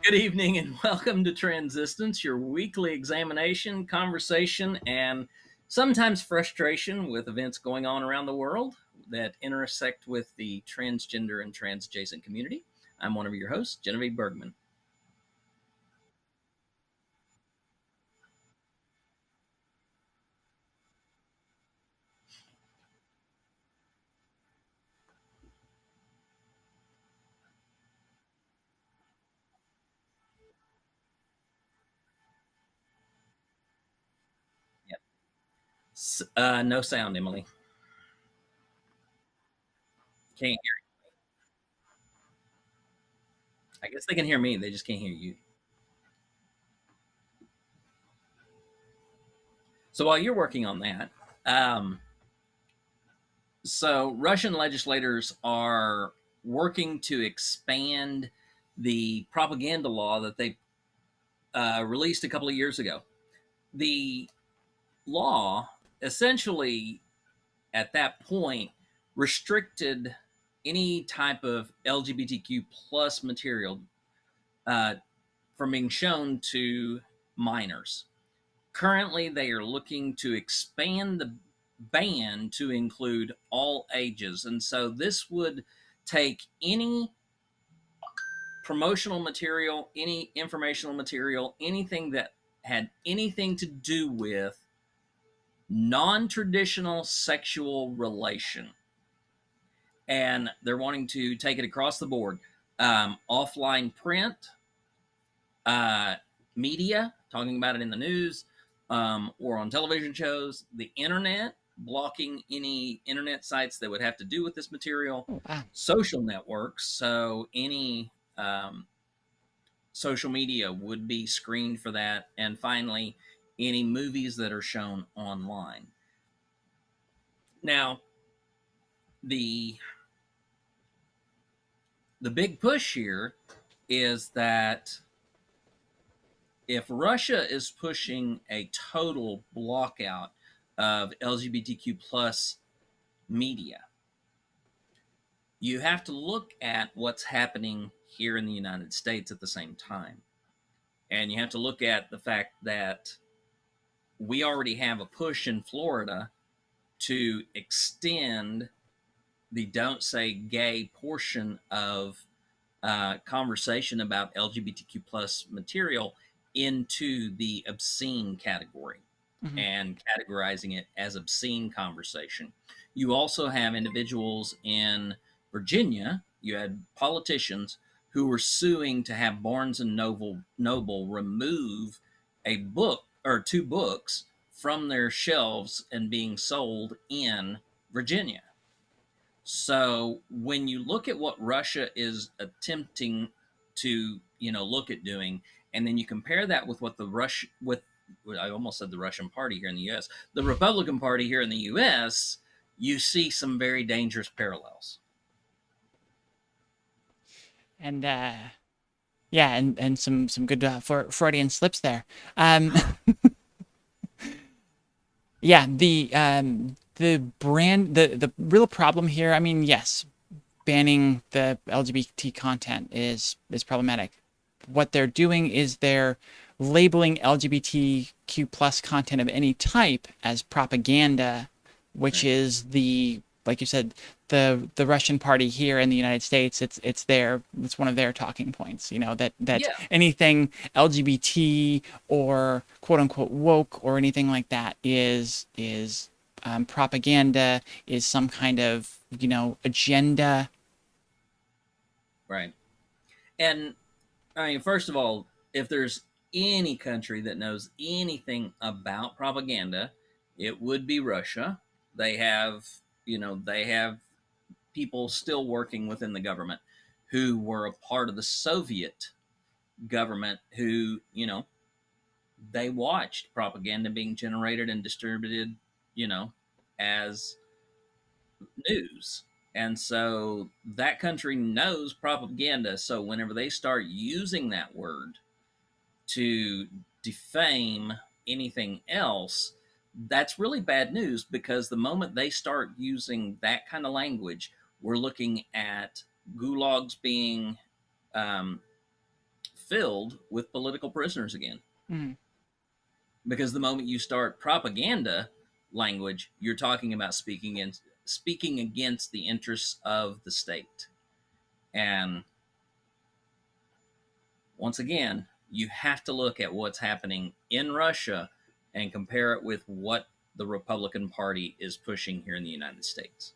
Good evening and welcome to Transistance, your weekly examination, conversation, and sometimes frustration with events going on around the world that intersect with the transgender and transadjacent community. I'm one of your hosts, Genevieve Bergman. Yep. No sound, Emily. Can't hear. I guess they can hear me. They just can't hear you. So while you're working on that, um, so Russian legislators are working to expand the propaganda law that they released a couple of years ago. The law essentially, at that point, restricted any type of LGBTQ plus material uh, from being shown to minors. Currently, they are looking to expand the ban to include all ages. And so this would take any promotional material, any informational material, anything that had anything to do with non traditional sexual relation. And they're wanting to take it across the board. Offline print, uh, media, talking about it in the news or on television shows, the internet, blocking any internet sites that would have to do with this material, Oh, wow. social networks, so any social media would be screened for that, and finally, any movies that are shown online. Now, the the big push here is that if Russia is pushing a total blockout of LGBTQ plus media, you have to look at what's happening here in the United States at the same time. And you have to look at the fact that we already have a push in Florida to extend the don't say gay portion of conversation about LGBTQ plus material into the obscene category Mhm. and categorizing it as obscene conversation. You also have individuals in Virginia, you had politicians who were suing to have Barnes and Noble remove a book or two books from their shelves and being sold in Virginia. So when you look at what Russia is attempting to, look at doing, and then you compare that with what I almost said the Russian party here in the U.S., the Republican Party here in the U.S., you see some very dangerous parallels. And yeah, and some good Freudian slips there. Um, yeah, the real problem here. I mean, yes, banning the LGBT content is problematic. What they're doing is they're labeling LGBTQ plus content of any type as propaganda, which Right. is the, like you said, the Russian party here in the United States. It's one of their talking points. You know, that Yeah. anything LGBT or quote unquote woke or anything like that is propaganda, is some kind of agenda. Right. And I mean, first of all, if there's any country that knows anything about propaganda, it would be Russia. They have people still working within the government who were a part of the Soviet government who, they watched propaganda being generated and distributed, you know, as news. And so that country knows propaganda. So whenever they start using that word to defame anything else, that's really bad news because the moment they start using that kind of language, we're looking at gulags being um, filled with political prisoners again. Mm-hmm. Because the moment you start propaganda language, you're talking about speaking against the interests of the state. And once again, you have to look at what's happening in Russia and compare it with what the Republican Party is pushing here in the United States.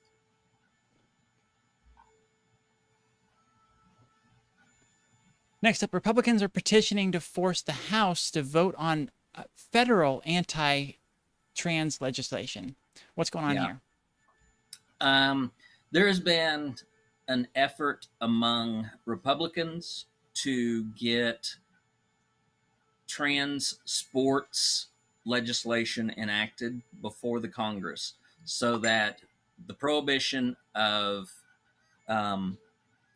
Next up, Republicans are petitioning to force the House to vote on federal anti-trans legislation. What's going on here? There has been an effort among Republicans to get trans sports legislation enacted before the Congress so that the prohibition of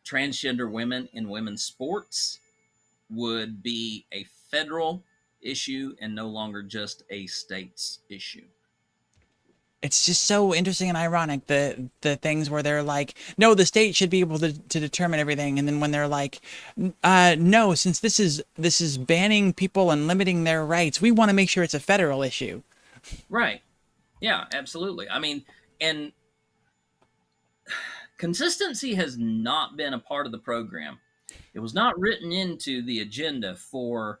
transgender women in women's sports would be a federal issue and no longer just a state's issue. It's just so interesting and ironic, the things where they're like, no, the state should be able to determine everything, and then when they're like, no, since this is banning people and limiting their rights, we want to make sure it's a federal issue. Right. Yeah, absolutely. I mean, and consistency has not been a part of the program. It was not written into the agenda for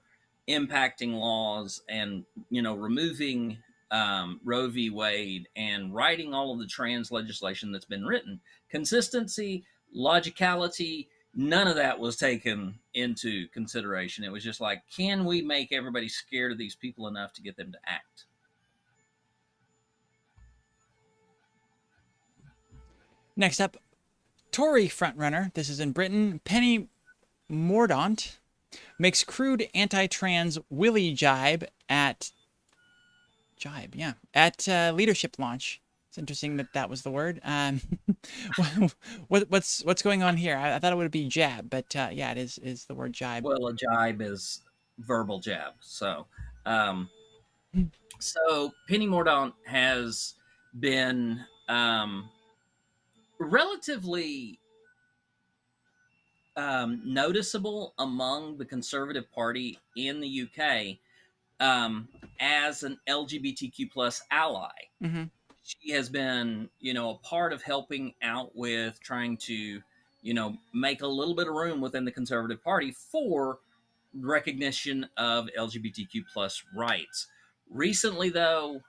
impacting laws and, removing Roe v. Wade and writing all of the trans legislation that's been written. Consistency, logicality, none of that was taken into consideration. It was just like, can we make everybody scared of these people enough to get them to act? Next up, Tory frontrunner, this is in Britain, Penny Mordon, makes crude anti-trans willy jibe at leadership launch. It's interesting that was the word. What's going on here? I thought it would be jab, but yeah, it is the word jibe. Well, a jibe is verbal jab. So Penny Mordaunt has been relatively noticeable among the Conservative Party in the UK as an LGBTQ plus ally. Mm-hmm. She has been, a part of helping out with trying to, make a little bit of room within the Conservative Party for recognition of LGBTQ plus rights. Recently, though,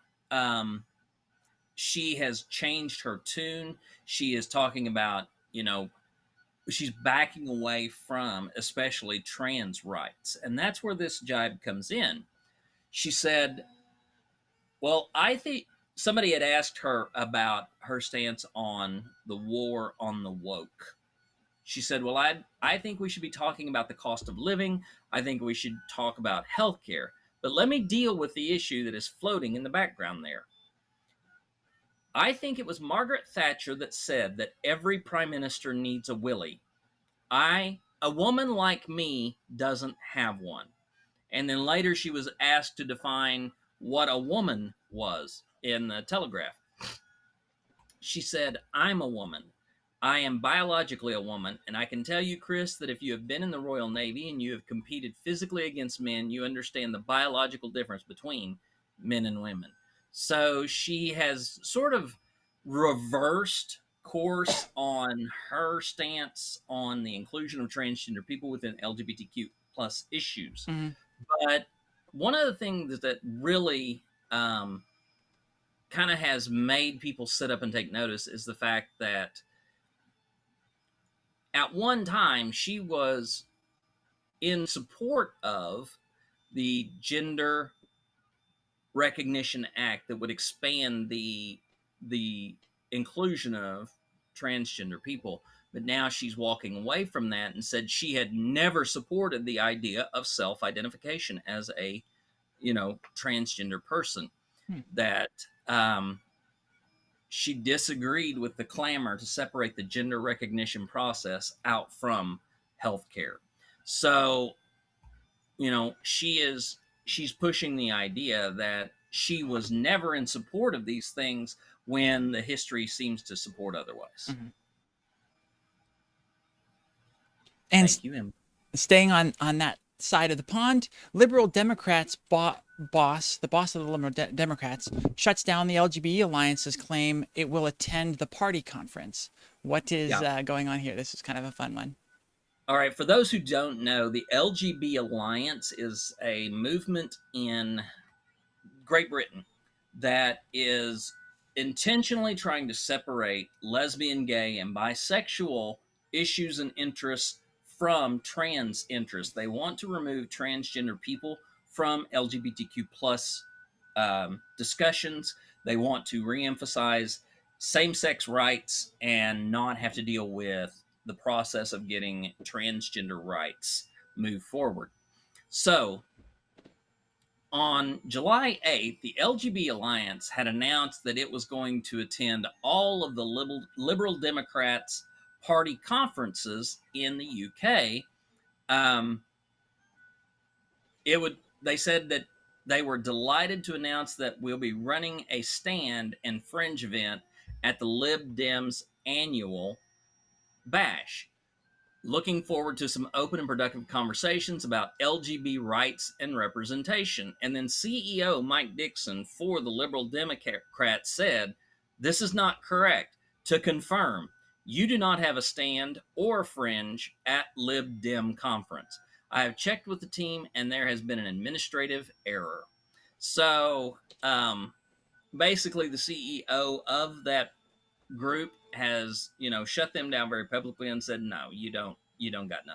she has changed her tune. She is talking about, she's backing away from especially trans rights. And that's where this jibe comes in. She said, well, I think somebody had asked her about her stance on the war on the woke. She said, well, I think we should be talking about the cost of living. I think we should talk about healthcare. But let me deal with the issue that is floating in the background there. I think it was Margaret Thatcher that said that every prime minister needs a willy. A woman like me doesn't have one. And then later she was asked to define what a woman was in the Telegraph. She said, I'm a woman. I am biologically a woman, and I can tell you, Chris, that if you have been in the Royal Navy and you have competed physically against men, you understand the biological difference between men and women. So she has sort of reversed course on her stance on the inclusion of transgender people within LGBTQ plus issues. Mm-hmm. But one of the things that really kind of has made people sit up and take notice is the fact that at one time she was in support of the Gender Recognition Act that would expand the inclusion of transgender people. But now she's walking away from that and said she had never supported the idea of self-identification as a, transgender person. That she disagreed with the clamor to separate the gender recognition process out from healthcare. So, she's pushing the idea that she was never in support of these things when the history seems to support otherwise. Mm-hmm. And Thank you, Em. Staying on that side of the pond, liberal Democrats the boss of the liberal Democrats, shuts down the LGBT Alliance's claim it will attend the party conference. What is Yeah. going on here? This is kind of a fun one. All right. For those who don't know, the LGBT Alliance is a movement in Great Britain that is intentionally trying to separate lesbian, gay, and bisexual issues and interests from trans interests. They want to remove transgender people from LGBTQ plus discussions. They want to reemphasize same-sex rights and not have to deal with the process of getting transgender rights move forward. So on July 8th, the LGBT Alliance had announced that it was going to attend all of the Liberal Democrats' party conferences in the UK. Um, they said that they were delighted to announce that we'll be running a stand and fringe event at the Lib Dems annual bash. Looking forward to some open and productive conversations about LGBT rights and representation. And then CEO Mike Dixon for the Liberal Democrats said, "This is not correct. To confirm, you do not have a stand or fringe at Lib Dem conference. I have checked with the team and there has been an administrative error." So basically, the CEO of that group has shut them down very publicly and said, no, you don't got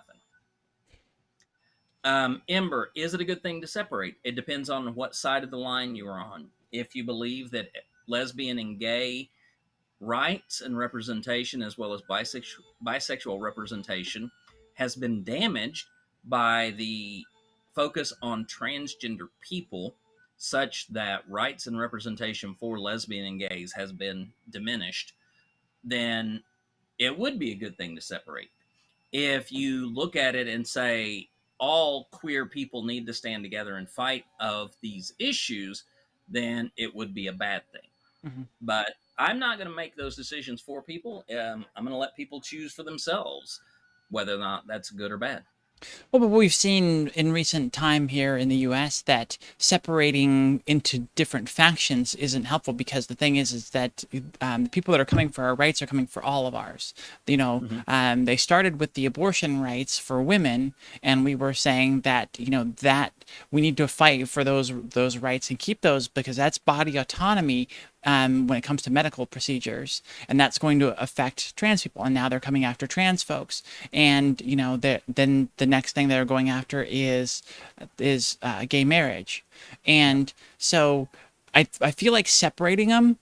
nothing. Ember, is it a good thing to separate? It depends on what side of the line you are on. If you believe that lesbian and gay rights and representation, as well as bisexual representation, has been damaged by the focus on transgender people, such that rights and representation for lesbian and gays has been diminished, then it would be a good thing to separate. If you look at it and say all queer people need to stand together and fight of these issues, then it would be a bad thing. Mm-hmm. But I'm not going to make those decisions for people. I'm going to let people choose for themselves whether or not that's good or bad. Well, but we've seen in recent time here in the U.S. that separating into different factions isn't helpful, because the thing is that the people that are coming for our rights are coming for all of ours. They started with the abortion rights for women, and we were saying that that we need to fight for those rights and keep those, because that's body autonomy. When it comes to medical procedures, and that's going to affect trans people. And now they're coming after trans folks, and then the next thing they're going after is gay marriage. And so I feel like separating them,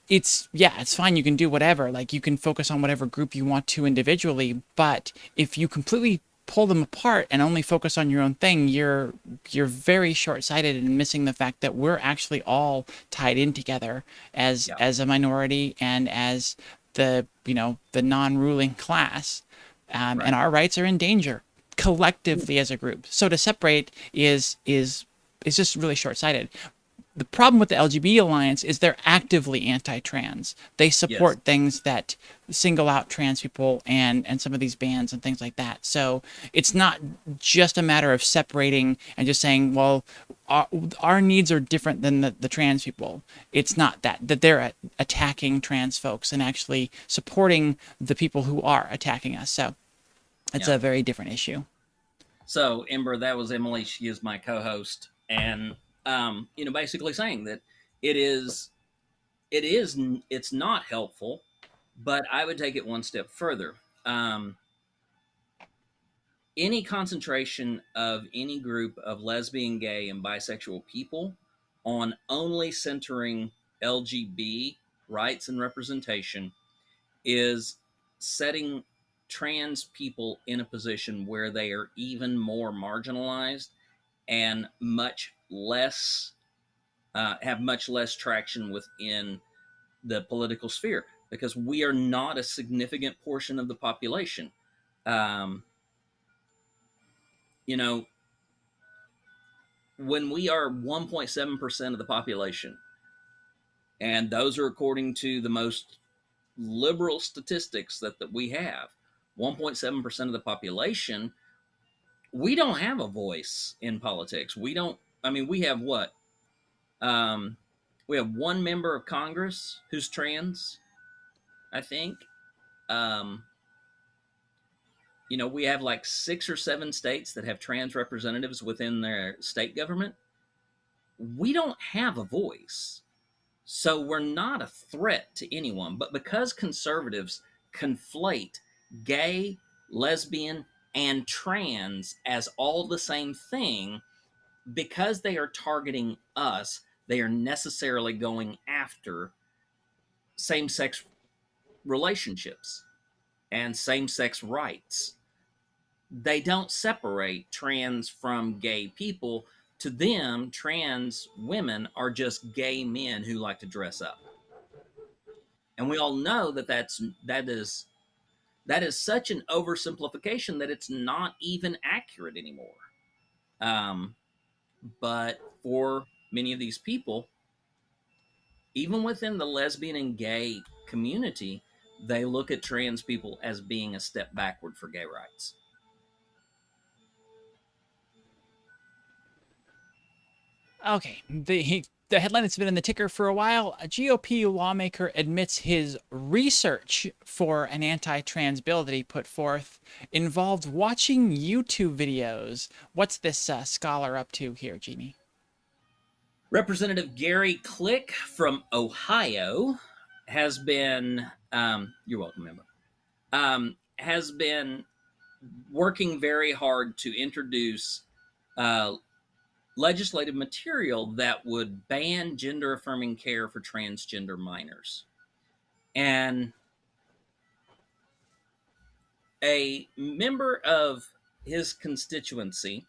it's fine. You can do whatever, like you can focus on whatever group you want to individually, but if you completely pull them apart and only focus on your own thing, you're very short-sighted and missing the fact that we're actually all tied in together as a minority and as the non-ruling class, right. And our rights are in danger collectively as a group. So to separate is just really short-sighted. The problem with the LGBT Alliance is they're actively anti-trans. They support things that single out trans people and some of these bans and things like that. So it's not just a matter of separating and just saying, well, our needs are different than the trans people. It's not that they're attacking trans folks and actually supporting the people who are attacking us. So it's a very different issue. So, Ember, that was Emily. She is my co-host. And basically saying that it's not helpful, but I would take it one step further. Any concentration of any group of lesbian, gay, and bisexual people on only centering LGBT rights and representation is setting trans people in a position where they are even more marginalized and much less have much less traction within the political sphere, because we are not a significant portion of the population. When we are 1.7% of the population, and those are according to the most liberal statistics that we have, 1.7% of the population, we don't have a voice in politics. We don't. I mean, we have what? Um, we have one member of Congress who's trans, I think. Um, we have like 6 or 7 states that have trans representatives within their state government. We don't have a voice. So we're not a threat to anyone. But because conservatives conflate gay, lesbian, and trans as all the same thing, because they are targeting us, they are necessarily going after same sex relationships and same sex rights. They don't separate trans from gay people. To them, trans women are just gay men who like to dress up. And we all know that that is such an oversimplification that it's not even accurate anymore. Um, but for many of these people, even within the lesbian and gay community, they look at trans people as being a step backward for gay rights. Okay, the headline that's been in the ticker for a while. A GOP lawmaker admits his research for an anti-trans bill that he put forth involved watching YouTube videos. What's this scholar up to here, Jeannie? Representative Gary Click from Ohio has been, you're welcome, member, has been working very hard to introduce legislative material that would ban gender affirming care for transgender minors. And a member of his constituency,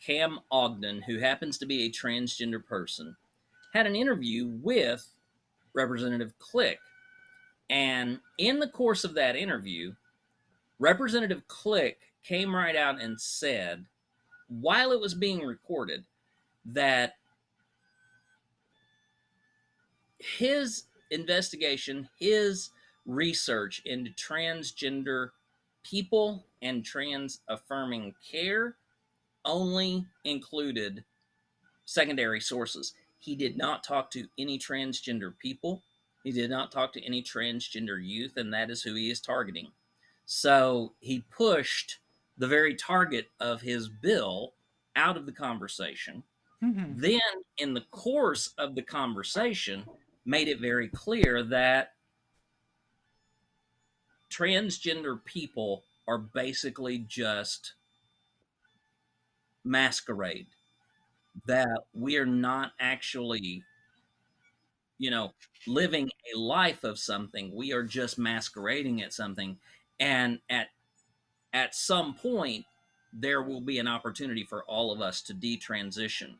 Cam Ogden, who happens to be a transgender person, had an interview with Representative Click. And in the course of that interview, Representative Click came right out and said, while it was being recorded, that his investigation, his research into transgender people and trans affirming care only included secondary sources. He did not talk to any transgender people. He did not talk to any transgender youth, and that is who he is targeting. So he pushed the very target of his bill out of the conversation. Then, in the course of the conversation, made it very clear that transgender people are basically just masquerade, that we are not actually, you know, living a life of something. We are just masquerading at something. And at some point, there will be an opportunity for all of us to detransition.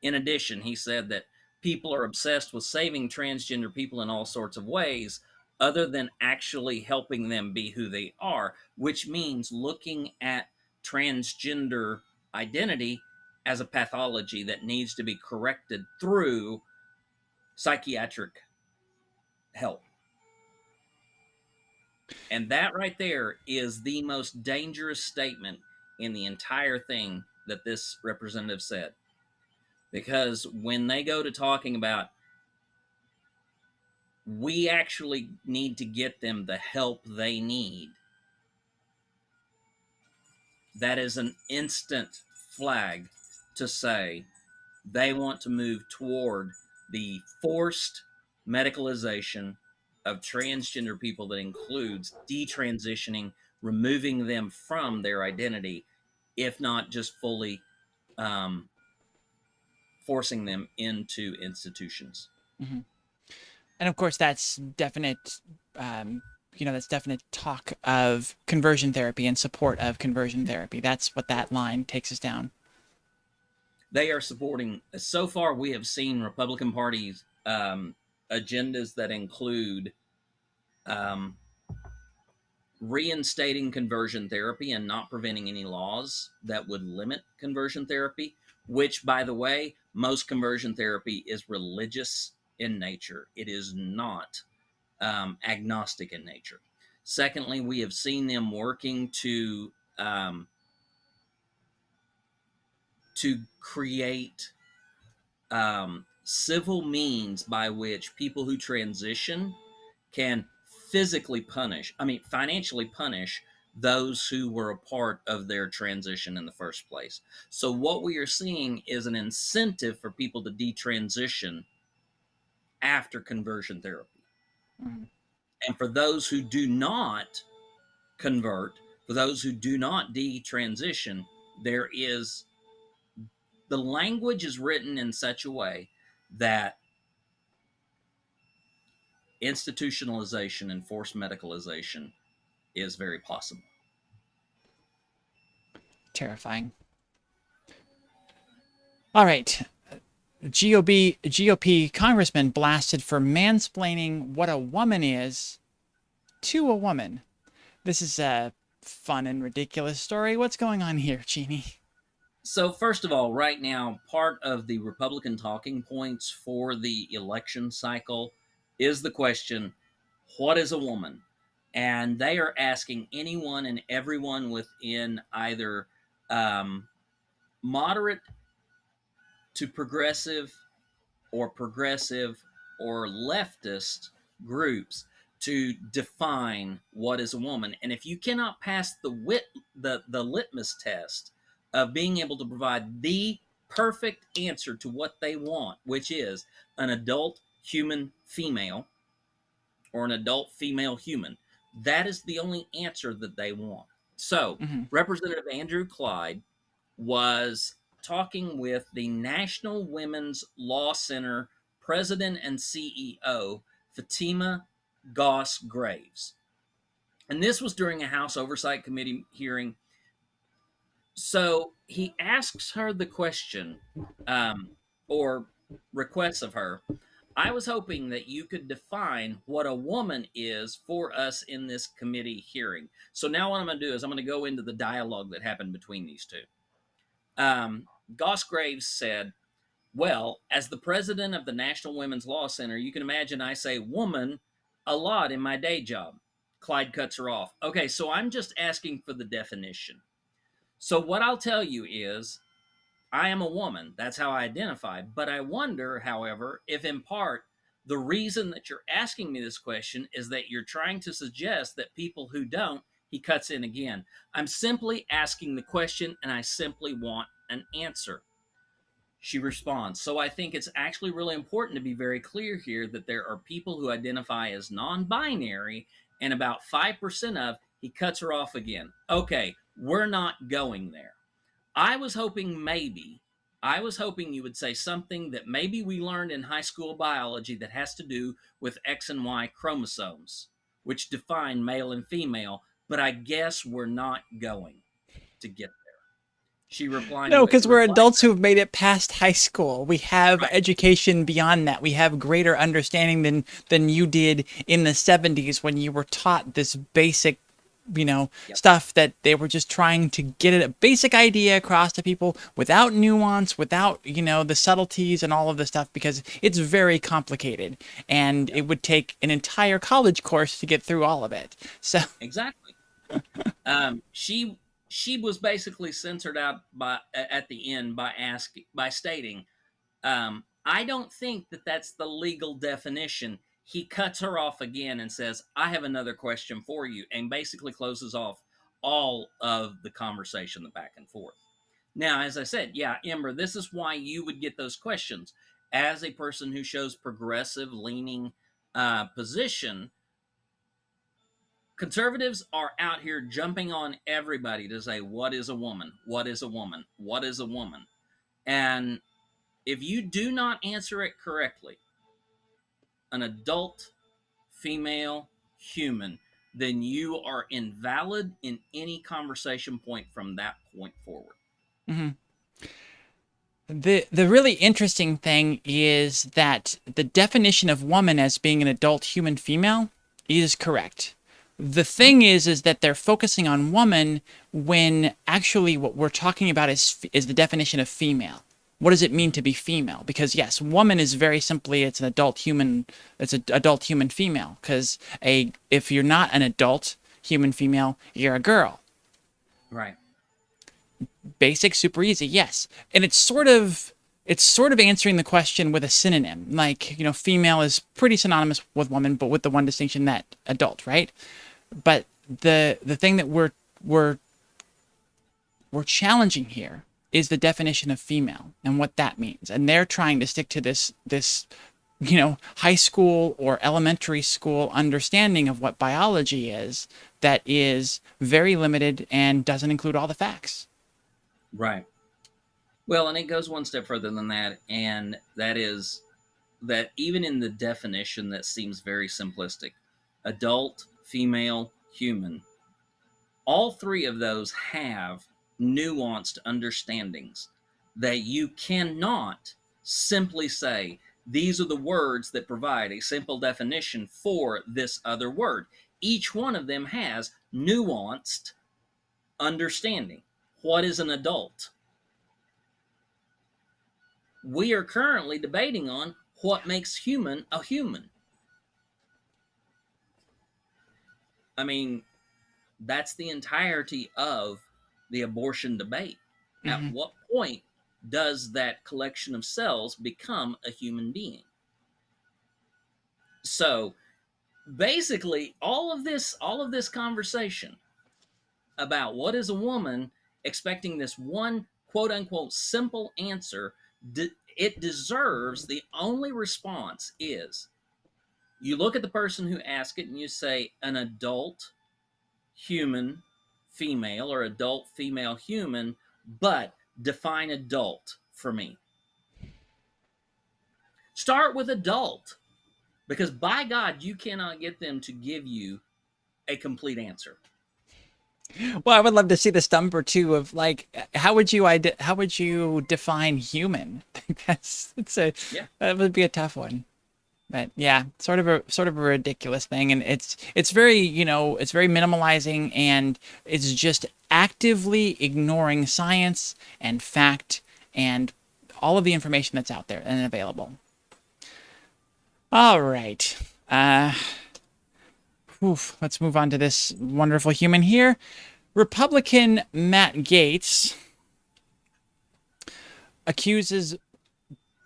In addition, he said that people are obsessed with saving transgender people in all sorts of ways other than actually helping them be who they are, which means looking at transgender identity as a pathology that needs to be corrected through psychiatric help. And that right there is the most dangerous statement in the entire thing that this representative said. Because when they go to talking about, we actually need to get them the help they need, that is an instant flag to say they want to move toward the forced medicalization of transgender people that includes detransitioning, removing them from their identity, if not just fully um, forcing them into institutions. Mm-hmm. And of course, that's definite. That's definite talk of conversion therapy and support of conversion therapy. That's what that line takes us down. They are supporting. So far, we have seen Republican Party's agendas that include um, reinstating conversion therapy and not preventing any laws that would limit conversion therapy, which, by the way, most conversion therapy is religious in nature. It is not agnostic in nature. Secondly, we have seen them working to to create civil means by which people who transition can physically punish, I mean, financially punish those who were a part of their transition in the first place. So, what we are seeing is an incentive for people to detransition after conversion therapy. Mm-hmm. And for those who do not convert, for those who do not detransition, there is the language is written in such a way that institutionalization and forced medicalization is very possible. Terrifying. All right. GOP congressman blasted for mansplaining what a woman is to a woman. This is a fun and ridiculous story. What's going on here, Jeannie? So, first of all, right now, part of the Republican talking points for the election cycle is the question, what is a woman? And they are asking anyone and everyone within either moderate to progressive or leftist groups to define what is a woman. And if you cannot pass the litmus test of being able to provide the perfect answer to what they want, which is an adult human female or an adult female human, that is the only answer that they want. So, Mm-hmm. Representative Andrew Clyde was talking with the National Women's Law Center president and CEO, Fatima Goss Graves. And this was during a House Oversight Committee hearing. So he asks her the question, or requests of her, I was hoping that you could define what a woman is for us in this committee hearing. So now what I'm going to do is I'm going to go into the dialogue that happened between these two. Goss Graves said, well, as the president of the National Women's Law Center, you can imagine I say woman a lot in my day job. Clyde cuts her off. Okay, so I'm just asking for the definition. So what I'll tell you is I am a woman. That's how I identify. But I wonder, however, if in part the reason that you're asking me this question is that you're trying to suggest that people who don't, he cuts in again. I'm simply asking the question and I simply want an answer. She responds. So I think it's actually really important to be very clear here that there are people who identify as non-binary, and about 5% of, he cuts her off again. Okay, we're not going there. I was hoping you would say something that maybe we learned in high school biology that has to do with X and Y chromosomes, which define male and female, but I guess we're not going to get there. She replied. No, because we're adults who've made it past high school. We have education beyond that. We have greater understanding than you did in the 70s when you were taught this basic, stuff that they were just trying to get a basic idea across to people without nuance, without, the subtleties and all of the stuff, because it's very complicated and it would take an entire college course to get through all of it. So exactly. She was basically censored out at the end by stating, I don't think that that's the legal definition. He cuts her off again and says, I have another question for you, and basically closes off all of the conversation, the back and forth. Now, as I said, yeah, Ember, this is why you would get those questions. As a person who shows progressive leaning position, conservatives are out here jumping on everybody to say, what is a woman? What is a woman? What is a woman? And if you do not answer it correctly, an adult female human, then you are invalid in any conversation point from that point forward. Mm-hmm. The really interesting thing is that the definition of woman as being an adult human female is correct. The thing is that they're focusing on woman when actually what we're talking about is the definition of female. What does it mean to be female? Because yes, woman is very simply, it's an adult human female. Because if you're not an adult human female, you're a girl. Right. basic, super easy, yes. And it's sort of answering the question with a synonym. Like, female is pretty synonymous with woman, but with the one distinction that adult, right? But the thing that we're challenging here is the definition of female and what that means. And they're trying to stick to this high school or elementary school understanding of what biology is that is very limited and doesn't include all the facts. Right. Well, and it goes one step further than that, and that is that even in the definition that seems very simplistic, adult, female, human, all three of those have nuanced understandings that you cannot simply say, these are the words that provide a simple definition for this other word. Each one of them has nuanced understanding. What is an adult? We are currently debating on what makes human a human. I mean, that's the entirety of the abortion debate. At what point does that collection of cells become a human being? So basically, all of this conversation about what is a woman, expecting this one quote unquote simple answer, it deserves, the only response is you look at the person who asked it and you say an adult human female or adult female human, but define adult for me. Start with adult, because by God, you cannot get them to give you a complete answer. Well, I would love to see this number too of like, how would you define human? That would be a tough one. But yeah, sort of a ridiculous thing, and it's very it's very minimalizing, and it's just actively ignoring science and fact and all of the information that's out there and available. All right, let's move on to this wonderful human here. Republican Matt Gaetz accuses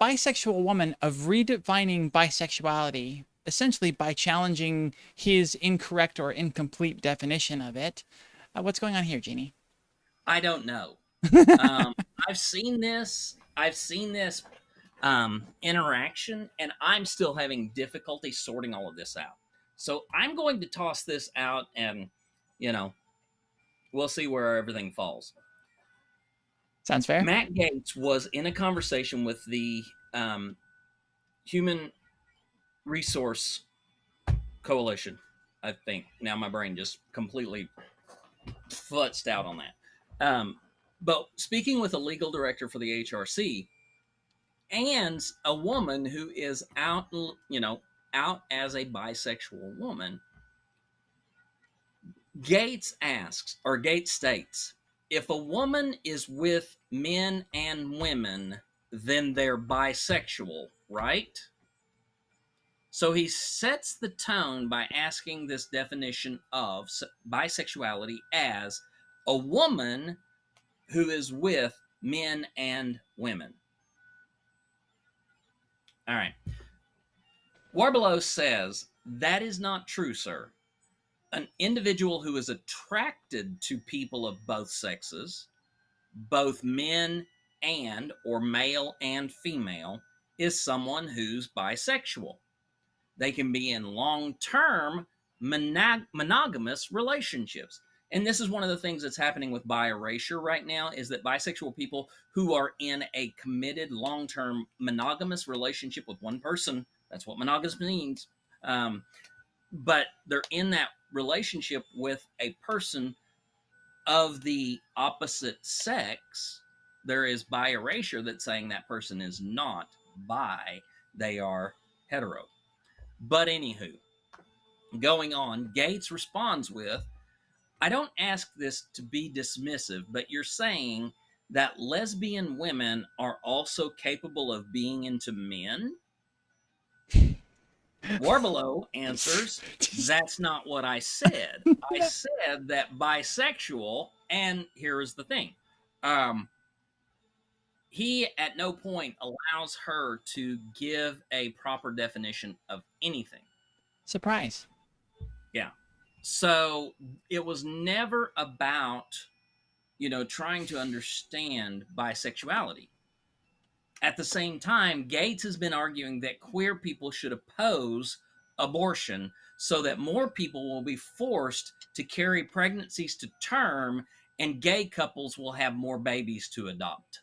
bisexual woman of redefining bisexuality, essentially by challenging his incorrect or incomplete definition of it. What's going on here, Jeannie? I don't know. I've seen this interaction, and I'm still having difficulty sorting all of this out. So I'm going to toss this out, and we'll see where everything falls. Sounds fair. Matt Gaetz was in a conversation with the Human Resource Coalition, I think. Now my brain just completely futzed out on that. But speaking with a legal director for the HRC and a woman who is out as a bisexual woman, Gaetz states, if a woman is with men and women, then they're bisexual, right? So he sets the tone by asking this definition of bisexuality as a woman who is with men and women. All right. Warbelow says, that is not true, sir. An individual who is attracted to people of both sexes, both men and or male and female, is someone who's bisexual. They can be in long-term monogamous relationships. And this is one of the things that's happening with bi-erasure right now, is that bisexual people who are in a committed long-term monogamous relationship with one person, that's what monogamous means, but they're in that relationship with a person of the opposite sex, there is bi-erasure that's saying that person is not bi, they are hetero. But anywho, going on, Gaetz responds with, I don't ask this to be dismissive, but you're saying that lesbian women are also capable of being into men? Warbelow answers, that's not what I said. I said that bisexual, and here's the thing, Um, he at no point allows her to give a proper definition of anything. Surprise. Yeah. So it was never about, trying to understand bisexuality. At the same time, Gates has been arguing that queer people should oppose abortion so that more people will be forced to carry pregnancies to term and gay couples will have more babies to adopt.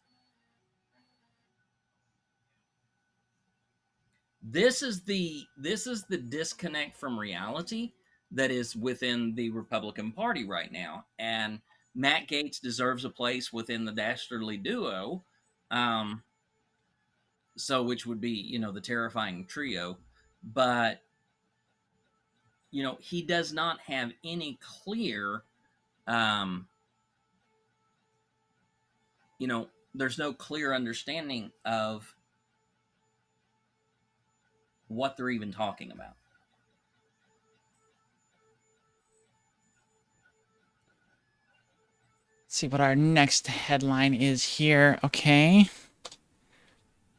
This is the disconnect from reality that is within the Republican Party right now, and Matt Gaetz deserves a place within the dastardly duo, um, so which would be the terrifying trio, but he does not have any clear, um, there's no clear understanding of what they're even talking about. Let's see what our next headline is here. Okay.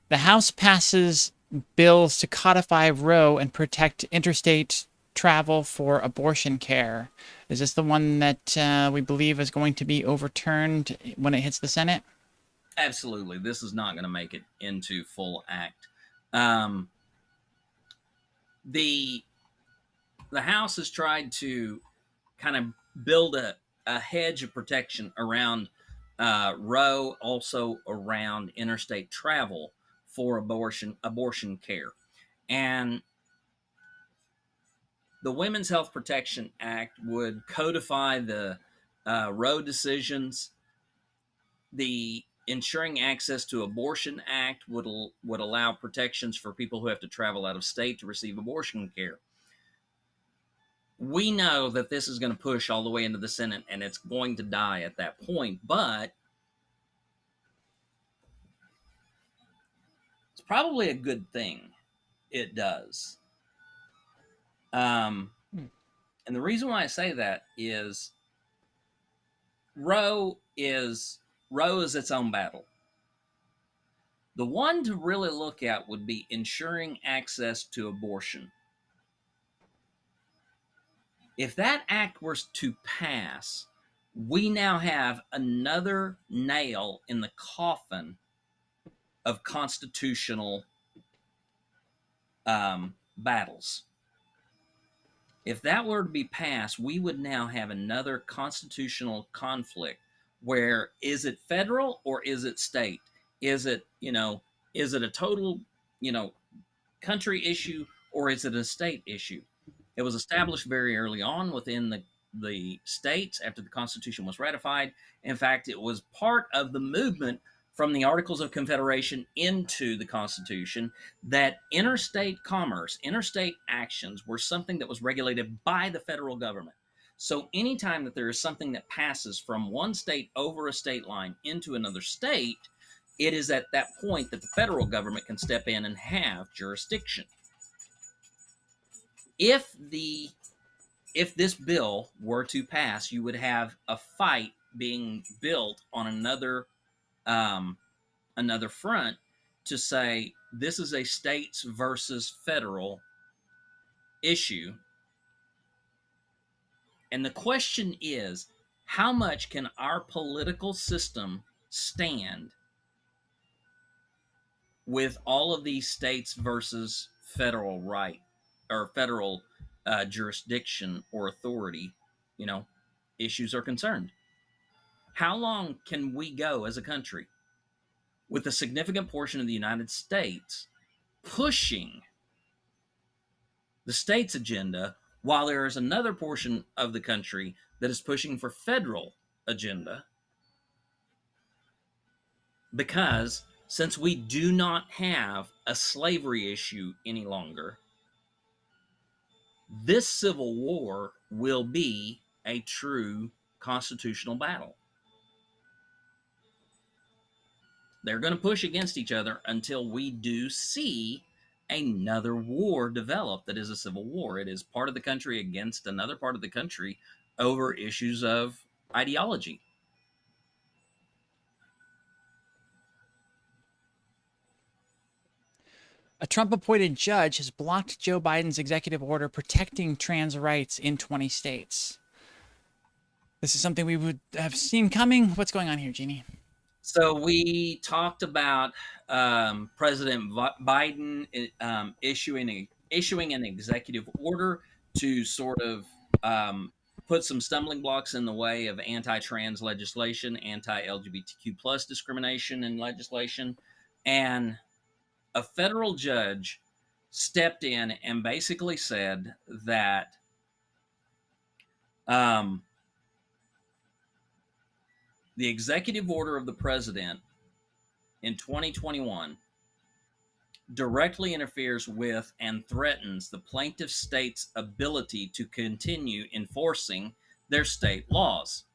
The House passes bills to codify Roe and protect interstate travel for abortion care. Is this the one that we believe is going to be overturned when it hits the Senate? Absolutely, this is not going to make it into full act. Um, the the House has tried to kind of build a hedge of protection around Roe, also around interstate travel for abortion care, and the Women's Health Protection Act would codify the Roe decisions. The Ensuring Access to Abortion Act would allow protections for people who have to travel out of state to receive abortion care. We know that this is going to push all the way into the Senate and it's going to die at that point, but it's probably a good thing it does. And the reason why I say that is Roe is its own battle. The one to really look at would be ensuring access to abortion. If that act were to pass, we now have another nail in the coffin of constitutional battles. If that were to be passed, we would now have another constitutional conflict where is it federal or is it state? Is it, is it a total, country issue or is it a state issue? It was established very early on within the states after the Constitution was ratified. In fact, it was part of the movement from the Articles of Confederation into the Constitution that interstate commerce, interstate actions were something that was regulated by the federal government. So anytime that there is something that passes from one state over a state line into another state, it is at that point that the federal government can step in and have jurisdiction. If this bill were to pass, you would have a fight being built on another front to say this is a states versus federal issue. And the question is, how much can our political system stand with all of these states versus federal right or federal jurisdiction or authority, issues are concerned? How long can we go as a country with a significant portion of the United States pushing the state's agenda while there is another portion of the country that is pushing for federal agenda? Because since we do not have a slavery issue any longer, this civil war will be a true constitutional battle. They're going to push against each other until we do see another war develop that is a civil war. It is part of the country against another part of the country over issues of ideology. A Trump-appointed judge has blocked Joe Biden's executive order protecting trans rights in 20 states. This is something we would have seen coming. What's going on here, Jeannie? So we talked about President Biden issuing an executive order to sort of put some stumbling blocks in the way of anti-trans legislation, anti-LGBTQ plus discrimination in legislation, and a federal judge stepped in and basically said that um, the executive order of the president in 2021 directly interferes with and threatens the plaintiff state's ability to continue enforcing their state laws.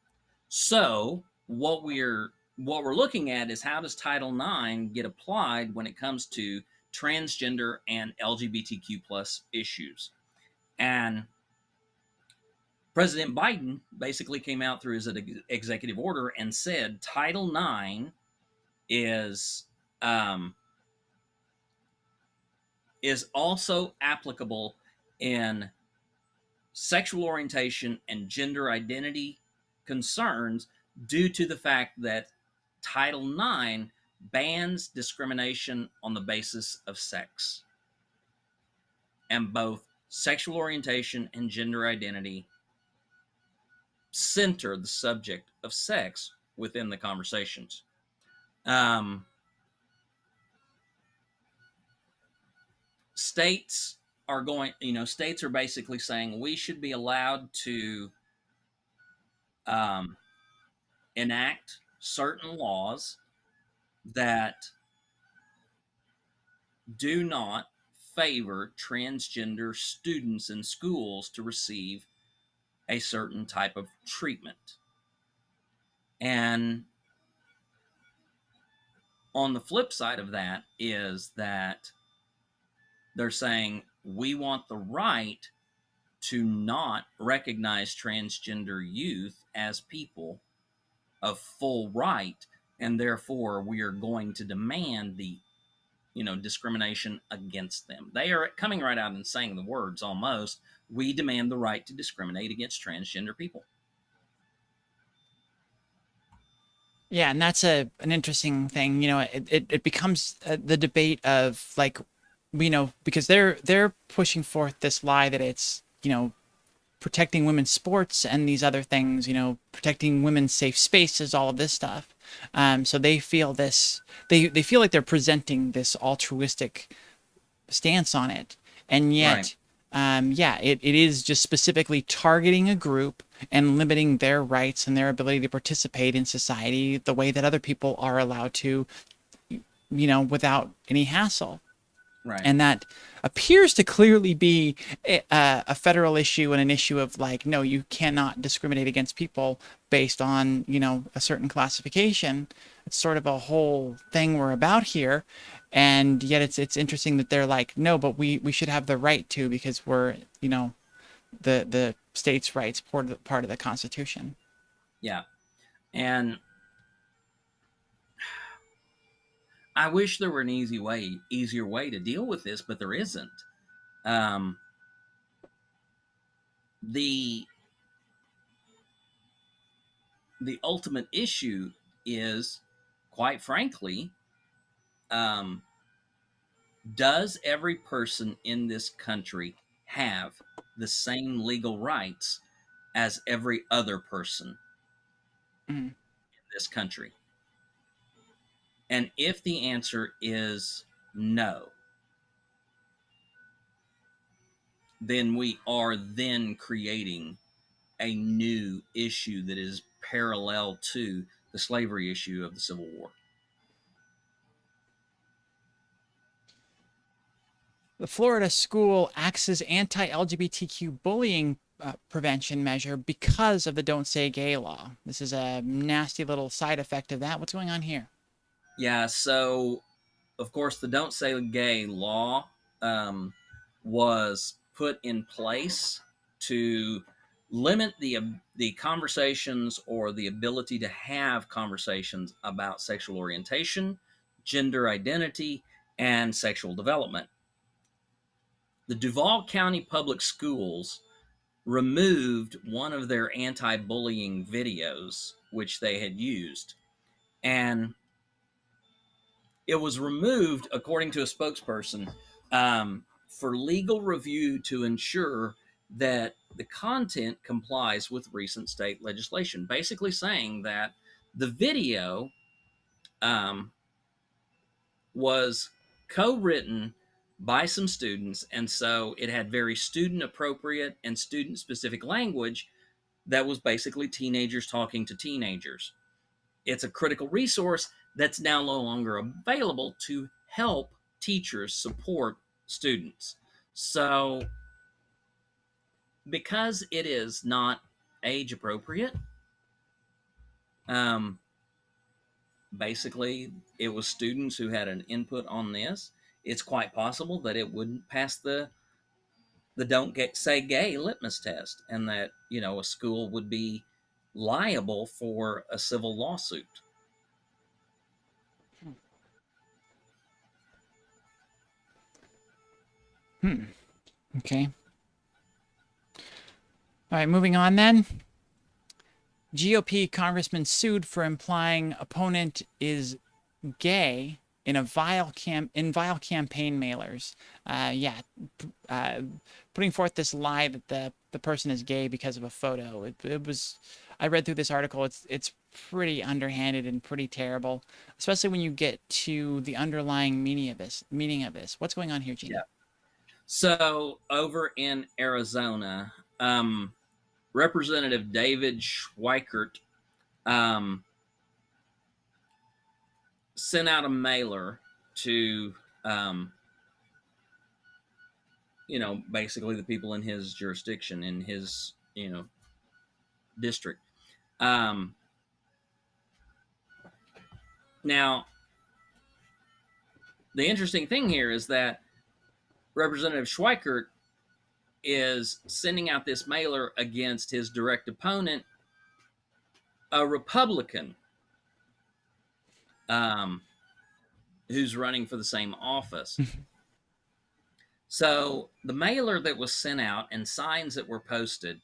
So, what we're looking at is how does Title IX get applied when it comes to transgender and LGBTQ plus issues? And President Biden basically came out through his executive order and said Title IX is also applicable in sexual orientation and gender identity concerns due to the fact that Title IX bans discrimination on the basis of sex. And both sexual orientation and gender identity center the subject of sex within the conversations. States states are basically saying we should be allowed to enact certain laws that do not favor transgender students in schools to receive a certain type of treatment. And on the flip side of that is that they're saying we want the right to not recognize transgender youth as people of full right, and therefore we are going to demand the discrimination against them. They are coming right out and saying the words almost, we demand the right to discriminate against transgender people. Yeah, and that's an interesting thing. It becomes the debate of like, because they're pushing forth this lie that it's protecting women's sports and these other things, protecting women's safe spaces, all of this stuff. So they feel this, they feel like they're presenting this altruistic stance on it, and yet, it is just specifically targeting a group and limiting their rights and their ability to participate in society the way that other people are allowed to, without any hassle. Right. And that appears to clearly be a federal issue and an issue of like, no, you cannot discriminate against people based on, a certain classification. It's sort of a whole thing we're about here. And yet it's interesting that they're like, no, but we should have the right to, because we're, the states' rights part of the Constitution. Yeah. And I wish there were an easier way to deal with this, but there isn't. The ultimate issue is, quite frankly, does every person in this country have the same legal rights as every other person in this country? And if the answer is no, then we are then creating a new issue that is parallel to the slavery issue of the Civil War. The Florida school acts as anti-LGBTQ bullying prevention measure because of the Don't Say Gay law. This is a nasty little side effect of that. What's going on here? Yeah, so of course the Don't Say Gay law was put in place to limit the conversations or the ability to have conversations about sexual orientation, gender identity, and sexual development. the Duval County Public Schools removed one of their anti-bullying videos, which they had used. And it was removed, according to a spokesperson, for legal review to ensure that the content complies with recent state legislation, basically saying that the video was co-written by some students, and so it had very student appropriate and student specific language that was basically teenagers talking to teenagers. It's a critical resource that's now no longer available to help teachers support students. So, because it is not age appropriate, um, basically it was students who had an input on this. It's quite possible that it wouldn't pass the don't get say gay litmus test, and that a school would be liable for a civil lawsuit. Okay. All right, moving on then. GOP congressman sued for implying opponent is gay in vile campaign mailers. Putting forth this lie that the person is gay because of a photo. It was. I read through this article. It's pretty underhanded and pretty terrible, especially when you get to the underlying meaning of this. What's going on here, Gene? Yeah. So over in Arizona, Representative David Schweikert sent out a mailer to, basically the people in his jurisdiction, in his, district. Now, the interesting thing here is that Representative Schweikert is sending out this mailer against his direct opponent, a Republican, who's running for the same office. So the mailer that was sent out and signs that were posted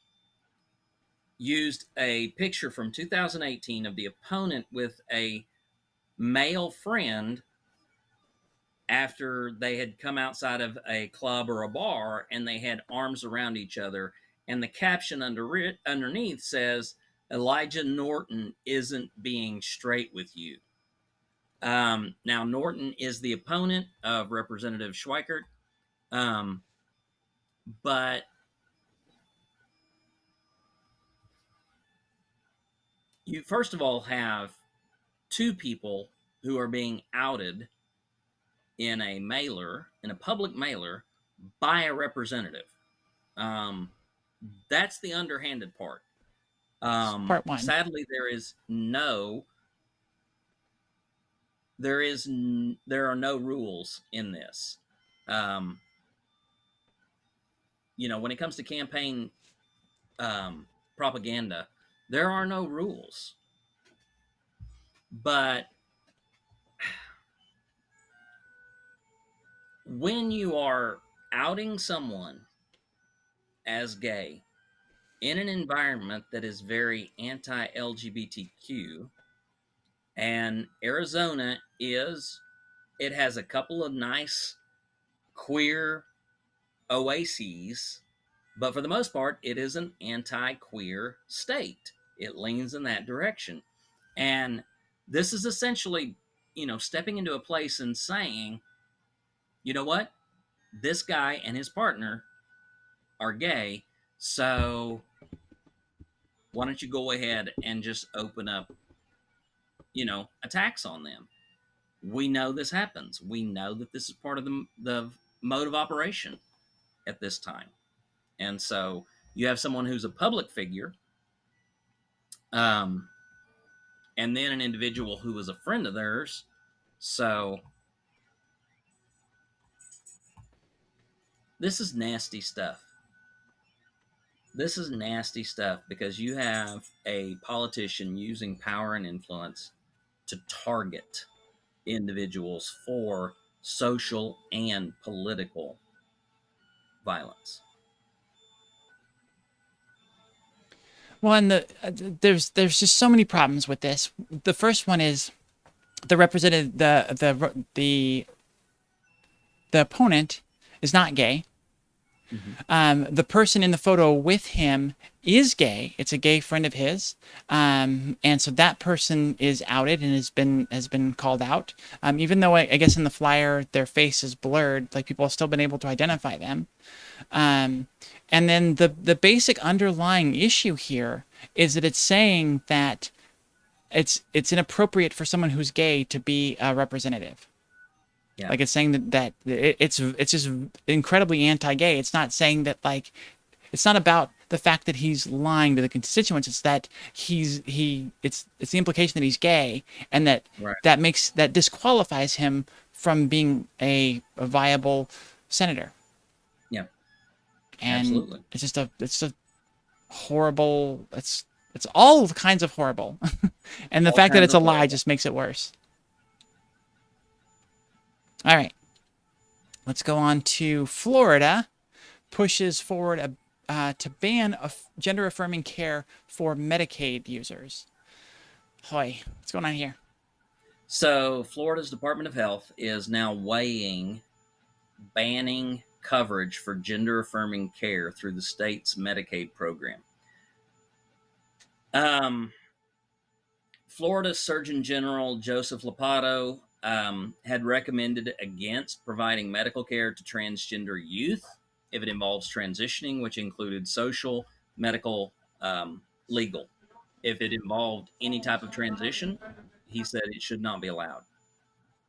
used a picture from 2018 of the opponent with a male friend after they had come outside of a club or a bar, and they had arms around each other. And the caption underneath says, "Elijah Norton isn't being straight with you." Now, Norton is the opponent of Representative Schweikert, but you first of all have two people who are being outed in a public mailer by a representative. That's the underhanded part. Part one. Sadly, there are no rules in this. When it comes to campaign propaganda, there are no rules. But when you are outing someone as gay in an environment that is very anti-LGBTQ, and Arizona it has a couple of nice queer oases, but for the most part, it is an anti-queer state. It leans in that direction. And this is essentially, stepping into a place and saying, you know what? This guy and his partner are gay, so why don't you go ahead and just open up, attacks on them? We know this happens. We know that this is part of the mode of operation at this time. And so you have someone who's a public figure, and then an individual who was a friend of theirs. So this is nasty stuff. This is nasty stuff because you have a politician using power and influence to target individuals for social and political violence. Well, and there's just so many problems with this. The first one is the representative, the opponent is not gay. The person in the photo with him is gay. It's a gay friend of his, and so that person is outed and has been called out. Even though I guess in the flyer their face is blurred, like people have still been able to identify them. And then the basic underlying issue here is that it's saying that it's inappropriate for someone who's gay to be a representative. Yeah. Like it's saying that it's just incredibly anti-gay. It's not saying that, like, it's not about the fact that he's lying to the constituents. It's that it's the implication that he's gay, and that Right. that disqualifies him from being a viable senator. Yeah. And Absolutely. it's a horrible. It's all kinds of horrible, and the All fact that kinds it's a of lie horrible. just makes it worse. All right, let's go on to Florida. Pushes forward to ban gender-affirming care for Medicaid users. Hoy, what's going on here? So, Florida's Department of Health is now weighing banning coverage for gender affirming care through the state's Medicaid program. Florida Surgeon General Joseph Lombardo had recommended against providing medical care to transgender youth if it involves transitioning, which included social, medical, legal. If it involved any type of transition, he said it should not be allowed.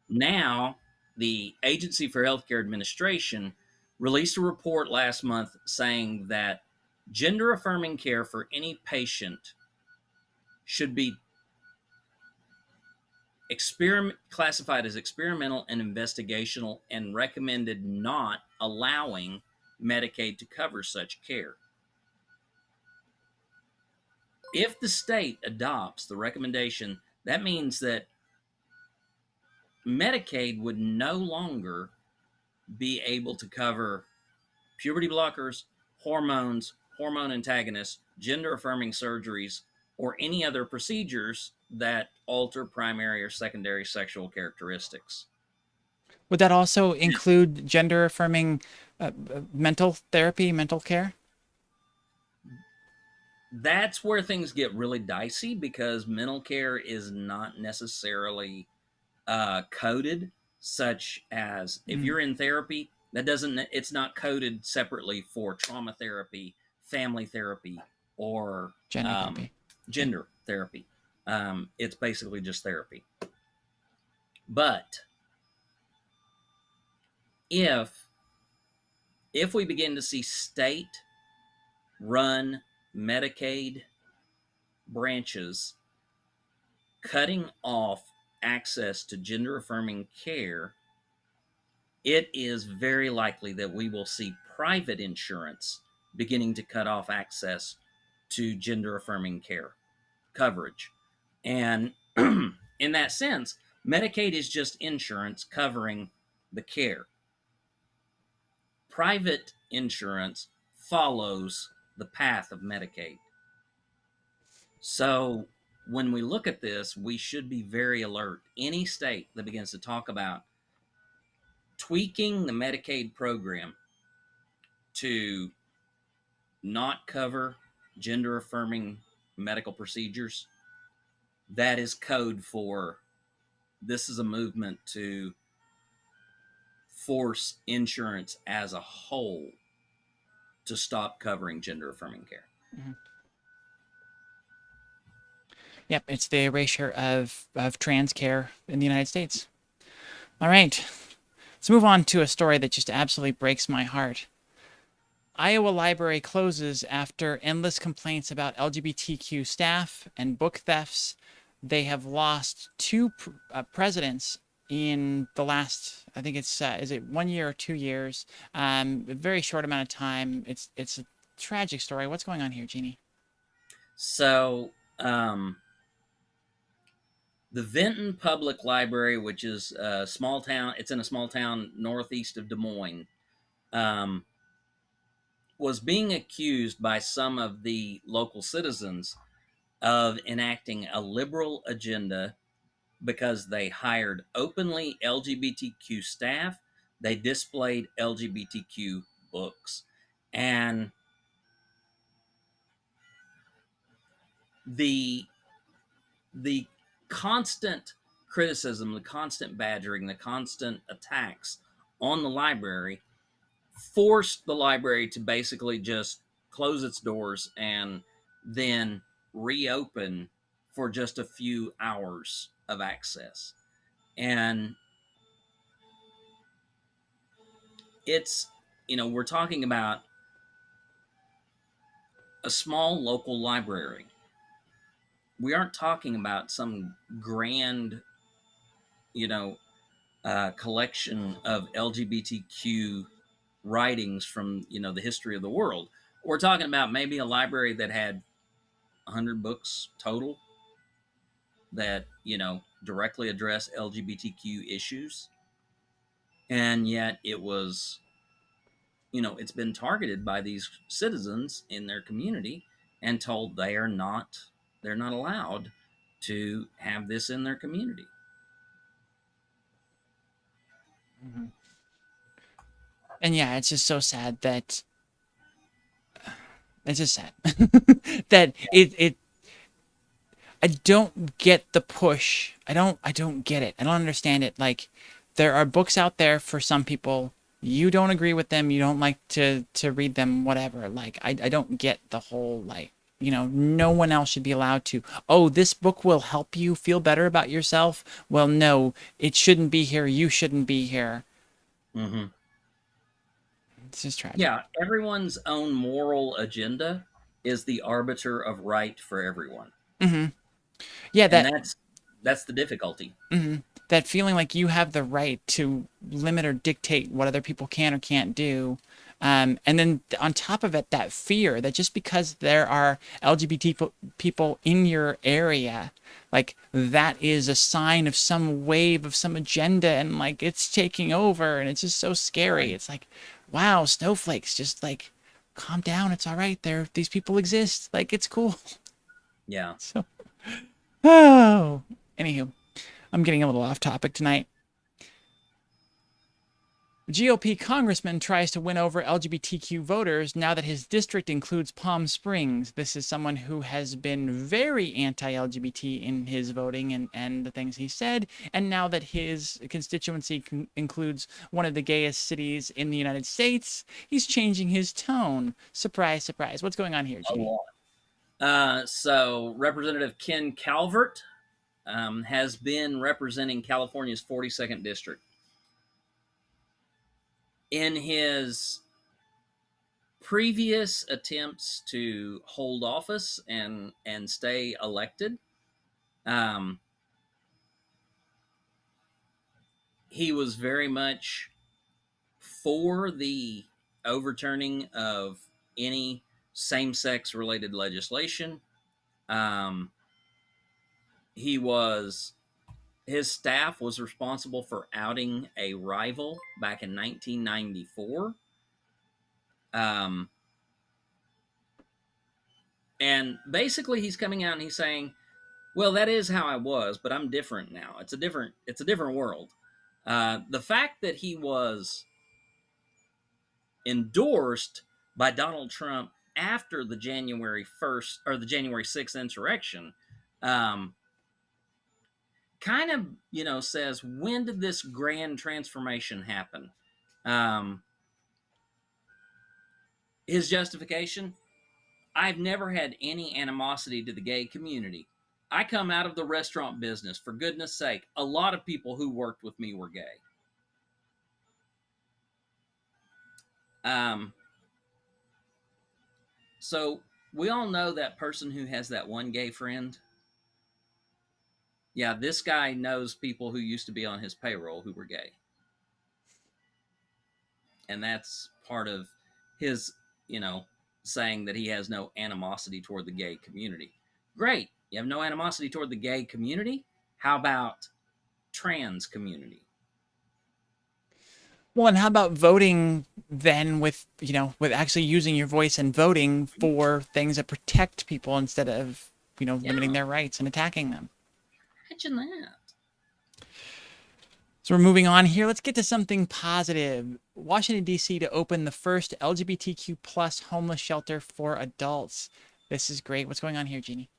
Now, the Agency for Healthcare Administration released a report last month saying that gender affirming care for any patient should be classified as experimental and investigational, and recommended not allowing Medicaid to cover such care. If the state adopts the recommendation, that means that Medicaid would no longer be able to cover puberty blockers, hormones, hormone antagonists, gender affirming surgeries, or any other procedures that alter primary or secondary sexual characteristics. Would that also include gender-affirming mental therapy, mental care? That's where things get really dicey, because mental care is not necessarily coded, such as if you're in therapy, it's not coded separately for trauma therapy, family therapy, or Gender therapy. gender therapy. It's basically just therapy. But if we begin to see state run Medicaid branches cutting off access to gender affirming care, it is very likely that we will see private insurance beginning to cut off access to gender affirming care coverage. And in that sense, Medicaid is just insurance covering the care. Private insurance follows the path of Medicaid. So when we look at this, we should be very alert. Any state that begins to talk about tweaking the Medicaid program to not cover gender affirming medical procedures, that is code for this is a movement to force insurance as a whole to stop covering gender affirming care. Mm-hmm. Yep, it's the erasure of trans care in the United States. All right, let's move on to a story that just absolutely breaks my heart. Iowa library closes after endless complaints about LGBTQ staff and book thefts. They have lost two presidents in the last, I think it's, is it 1 year or 2 years? A very short amount of time. It's a tragic story. What's going on here, Jeannie? So, the Vinton Public Library, which is a small town, it's in a small town northeast of Des Moines. was being accused by some of the local citizens of enacting a liberal agenda because they hired openly LGBTQ staff, they displayed LGBTQ books, and the the constant criticism, the constant badgering, the constant attacks on the library forced the library to basically just close its doors and then reopen for just a few hours of access. And it's, we're talking about a small local library. We aren't talking about some grand, you know, collection of LGBTQ writings from, the history of the world. We're talking about maybe a library that had 100 books total that, directly address LGBTQ issues. And yet it was, it's been targeted by these citizens in their community and told they're not allowed to have this in their community. Mhm. And yeah, it's just so sad that it's just sad that it I don't get the push. I don't get it. I don't understand it. Like, there are books out there for some people. You don't agree with them, you don't like to read them, whatever. Like, I don't get the whole, like, no one else should be allowed to. Oh, this book will help you feel better about yourself. Well, no, it shouldn't be here. You shouldn't be here. Mm-hmm. It's just tragic. Yeah, everyone's own moral agenda is the arbiter of right for everyone, Hmm. Yeah, and that that's the difficulty. hmm that feeling like you have the right to limit or dictate what other people can or can't do. And then on top of it, that fear that just because there are LGBT people in your area, like, that is a sign of some wave of some agenda, and like it's taking over, and it's just so scary. Right. It's like, wow, snowflakes, just like calm down. It's all right. These people exist. Like, it's cool. Yeah. So, oh, anywho, I'm getting a little off topic tonight. GOP congressman tries to win over LGBTQ voters now that his district includes Palm Springs. This is someone who has been very anti-LGBT in his voting and the things he said. And now that his constituency includes one of the gayest cities in the United States, he's changing his tone. Surprise, surprise. What's going on here, A Jamie? lot. So Representative Ken Calvert has been representing California's 42nd district. In his previous attempts to hold office and stay elected, um, he was very much for the overturning of any same-sex related legislation. Um, he was his staff was responsible for outing a rival back in 1994. And basically he's coming out and he's saying, well, that is how I was, but I'm different now. It's a different world. The fact that he was endorsed by Donald Trump after the January 1st or the January 6th insurrection, um, kind of, says, when did this grand transformation happen? Um, his justification: I've never had any animosity to the gay community. I come out of the restaurant business. For goodness sake, a lot of people who worked with me were gay. Um, so we all know that person who has that one gay friend. Yeah, this guy knows people who used to be on his payroll who were gay. And that's part of his, you know, saying that he has no animosity toward the gay community. Great. You have no animosity toward the gay community? How about trans community? Well, and how about voting then with, with actually using your voice and voting for things that protect people instead of, limiting Yeah, their rights and attacking them? imagine that. So we're moving on here. Let's get to something positive. Washington, D.C. to open the first LGBTQ plus homeless shelter for adults. This is great. What's going on here, Jeannie?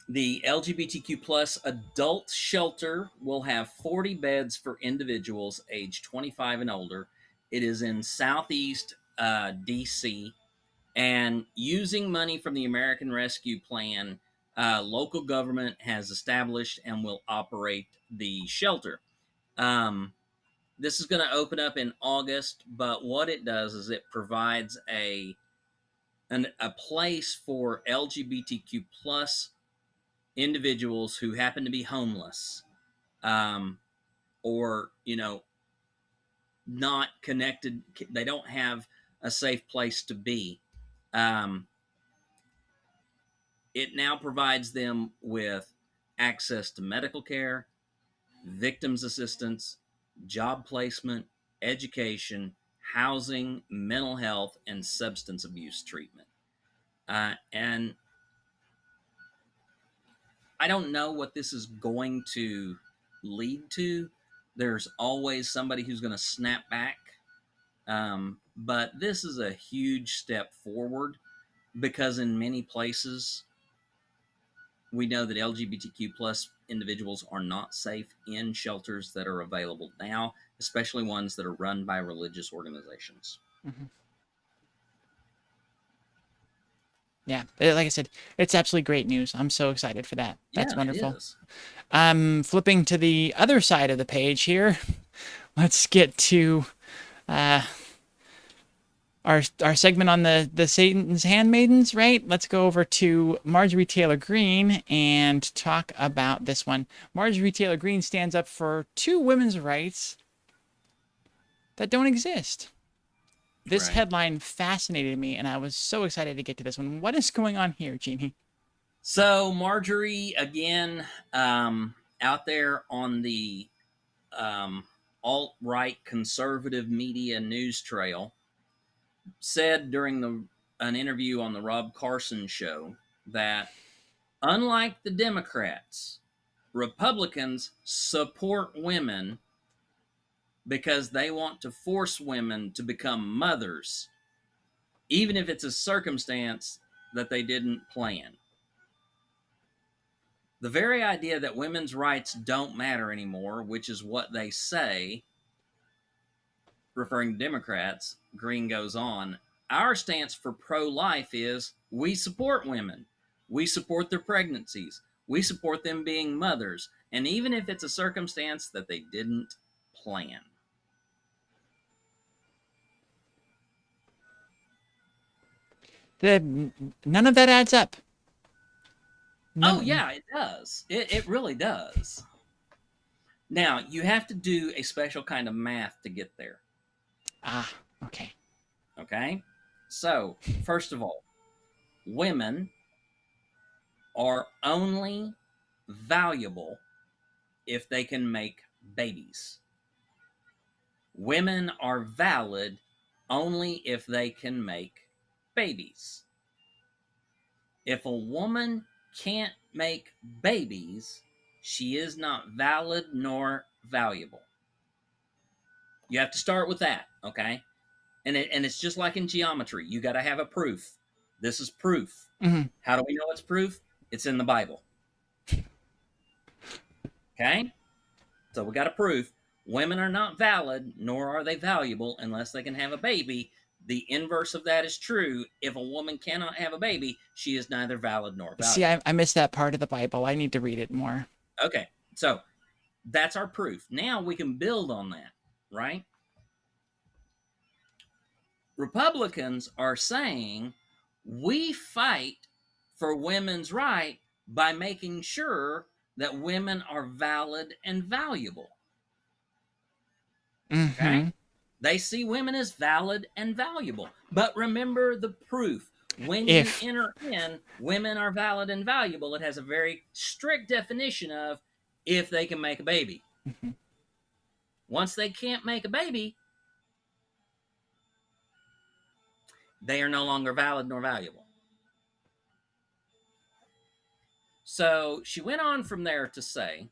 The LGBTQ plus adult shelter will have 40 beds for individuals age 25 and older. It is in Southeast DC, and using money from the American Rescue Plan, local government has established and will operate the shelter. Um, this is going to open up in August, but what it does is it provides a place for LGBTQ plus individuals who happen to be homeless, um, or not connected. They don't have a safe place to be. Um, it now provides them with access to medical care, victims assistance, job placement, education, housing, mental health, and substance abuse treatment. And I don't know what this is going to lead to. There's always somebody who's going to snap back. But this is a huge step forward because in many places, we know that LGBTQ plus individuals are not safe in shelters that are available now, especially ones that are run by religious organizations. Mm-hmm. Yeah, like I said, it's absolutely great news. I'm so excited for that. That's Yeah, it wonderful. is. Flipping to the other side of the page here. Let's get to our segment on the Satan's handmaidens, right? Let's go over to Marjorie Taylor Greene and talk about this one. Marjorie Taylor Greene stands up for two women's rights that don't exist. This Right. headline fascinated me, and I was so excited to get to this one. What is going on here, Jeannie? So Marjorie, again, out there on the alt-right conservative media news trail, said during an interview on the Rob Carson show that unlike the Democrats, Republicans support women because they want to force women to become mothers, even if it's a circumstance that they didn't plan. The very idea that women's rights don't matter anymore, which is what they say, referring to Democrats, Greene goes on, our stance for pro-life is we support women. We support their pregnancies. We support them being mothers. And even if it's a circumstance that they didn't plan. None of that adds up. Oh, yeah, it does. It really does. Now, you have to do a special kind of math to get there. Ah, okay. Okay? So, first of all, women are only valuable if they can make babies. Women are valid only if they can make babies. If a woman can't make babies, she is not valid nor valuable. You have to start with that, okay? And it's just like in geometry. You got to have a proof. This is proof. Mm-hmm. How do we know it's proof? It's in the Bible. Okay? So we got a proof. Women are not valid, nor are they valuable unless they can have a baby. The inverse of that is true. If a woman cannot have a baby, she is neither valid nor valuable. See, I missed that part of the Bible. I need to read it more. Okay, so that's our proof. Now we can build on that, right? Republicans are saying we fight for women's right by making sure that women are valid and valuable. Mm-hmm. Okay? They see women as valid and valuable. But remember the proof. When you enter in, women are valid and valuable, it has a very strict definition of if they can make a baby. Mm-hmm. Once they can't make a baby, they are no longer valid nor valuable. So she went on from there to say,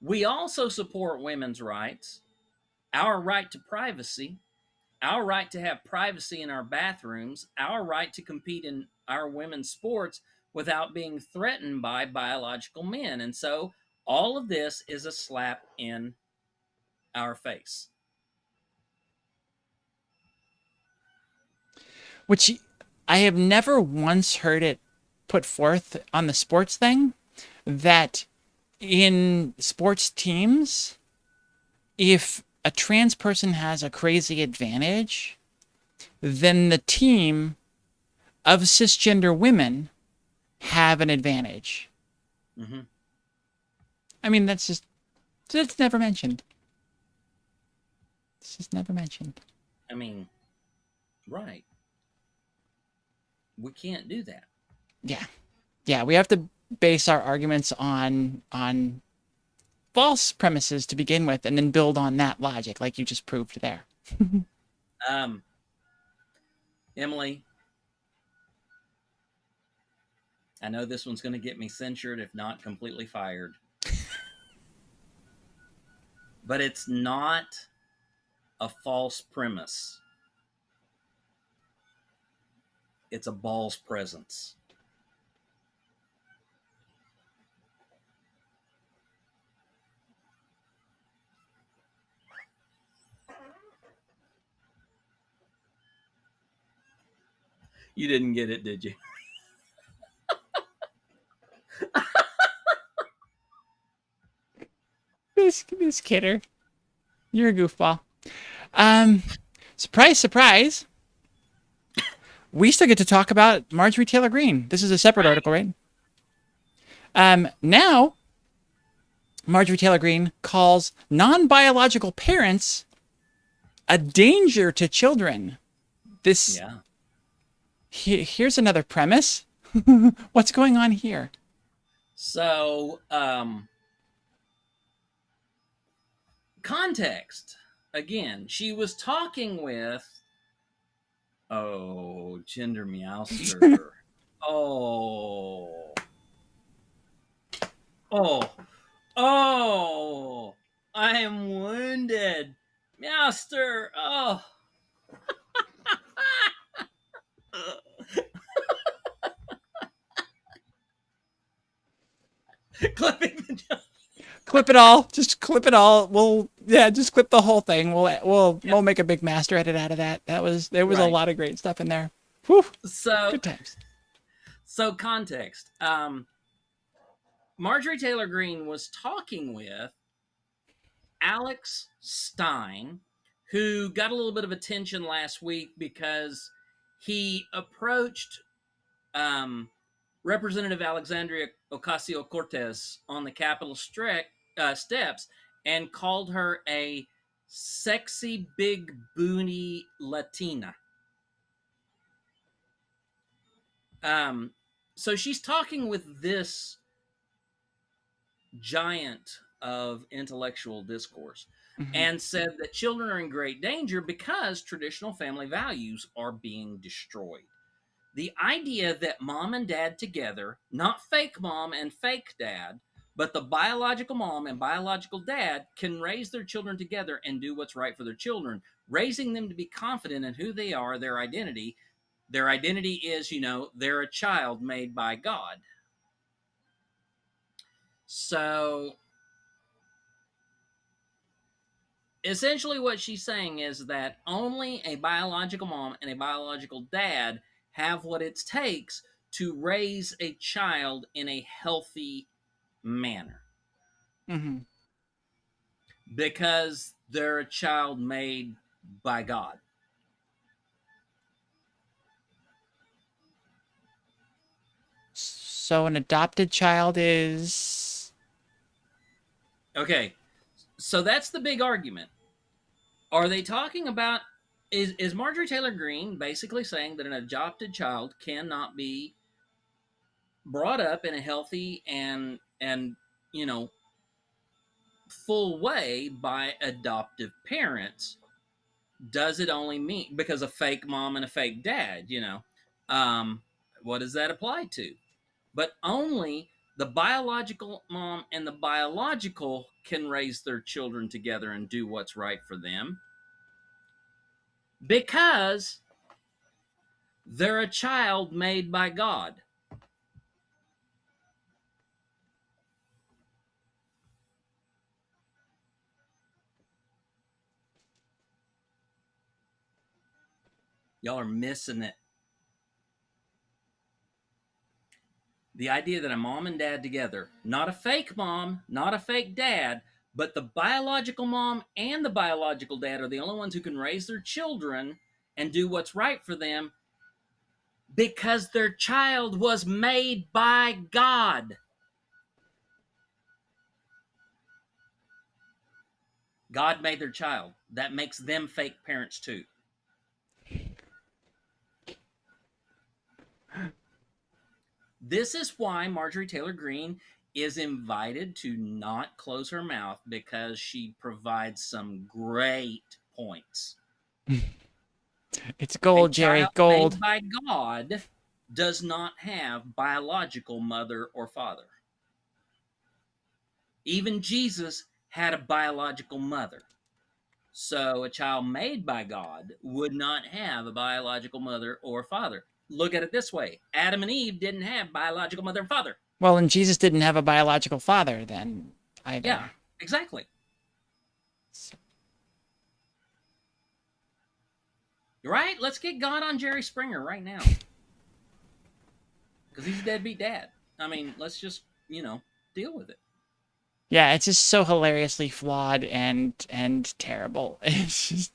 we also support women's rights, our right to privacy, our right to have privacy in our bathrooms, our right to compete in our women's sports without being threatened by biological men. And so all of this is a slap in our face. Which I have never once heard it put forth on the sports thing that in sports teams, if a trans person has a crazy advantage, then the team of cisgender women have an advantage. Mm-hmm. I mean, it's never mentioned. It's just never mentioned. I mean, right. We can't do that. Yeah, we have to base our arguments on false premises to begin with, and then build on that logic, like you just proved there. Emily, I know this one's going to get me censured, if not completely fired. But it's not a false premise. It's a balls presence. You didn't get it, did you? This kidder. You're a goofball. Surprise, surprise. We still get to talk about Marjorie Taylor Greene. This is a separate article, right? Now, Marjorie Taylor Greene calls non-biological parents a danger to children. This, Yeah. Here's another premise. What's going on here? So, context. Again, she was talking with, Gender Meowster. I am wounded. Meowster. Clipping the Clip it all. Just clip it all. Just clip the whole thing. We'll make a big master edit out of that. There was right. a lot of great stuff in there. Whew. So good times. So context. Marjorie Taylor Greene was talking with Alex Stein, who got a little bit of attention last week because he approached Representative Alexandria Ocasio-Cortez on the Capitol steps and called her a sexy big booty Latina. So she's talking with this giant of intellectual discourse, and said that children are in great danger because traditional family values are being destroyed. The idea that mom and dad together, not fake mom and fake dad, but the biological mom and biological dad can raise their children together and do what's right for their children, raising them to be confident in who they are, their identity. Their identity is, they're a child made by God. So essentially what she's saying is that only a biological mom and a biological dad have what it takes to raise a child in a healthy manner. Mm-hmm. Because they're a child made by God. So an adopted child is... Okay, so that's the big argument. Are they talking about... Is Marjorie Taylor Greene basically saying that an adopted child cannot be brought up in a healthy and full way by adoptive parents, does it only mean because a fake mom and a fake dad, um, what does that apply to? But only the biological mom and the biological can raise their children together and do what's right for them because they're a child made by God. Y'all are missing it. The idea that a mom and dad together, not a fake mom, not a fake dad, but the biological mom and the biological dad are the only ones who can raise their children and do what's right for them because their child was made by God. God made their child. That makes them fake parents too. This is why Marjorie Taylor Greene is invited to not close her mouth because she provides some great points. It's A gold, Jerry, child gold. made by God does not have biological mother or father. Even Jesus had a biological mother. So a child made by God would not have a biological mother or father. Look at it this way. Adam and Eve didn't have biological mother and father. Well, and Jesus didn't have a biological father then either. Yeah, exactly. Right? Let's get God on Jerry Springer right now. Because he's a deadbeat dad. I mean, let's just, deal with it. Yeah, it's just so hilariously flawed and terrible. It's just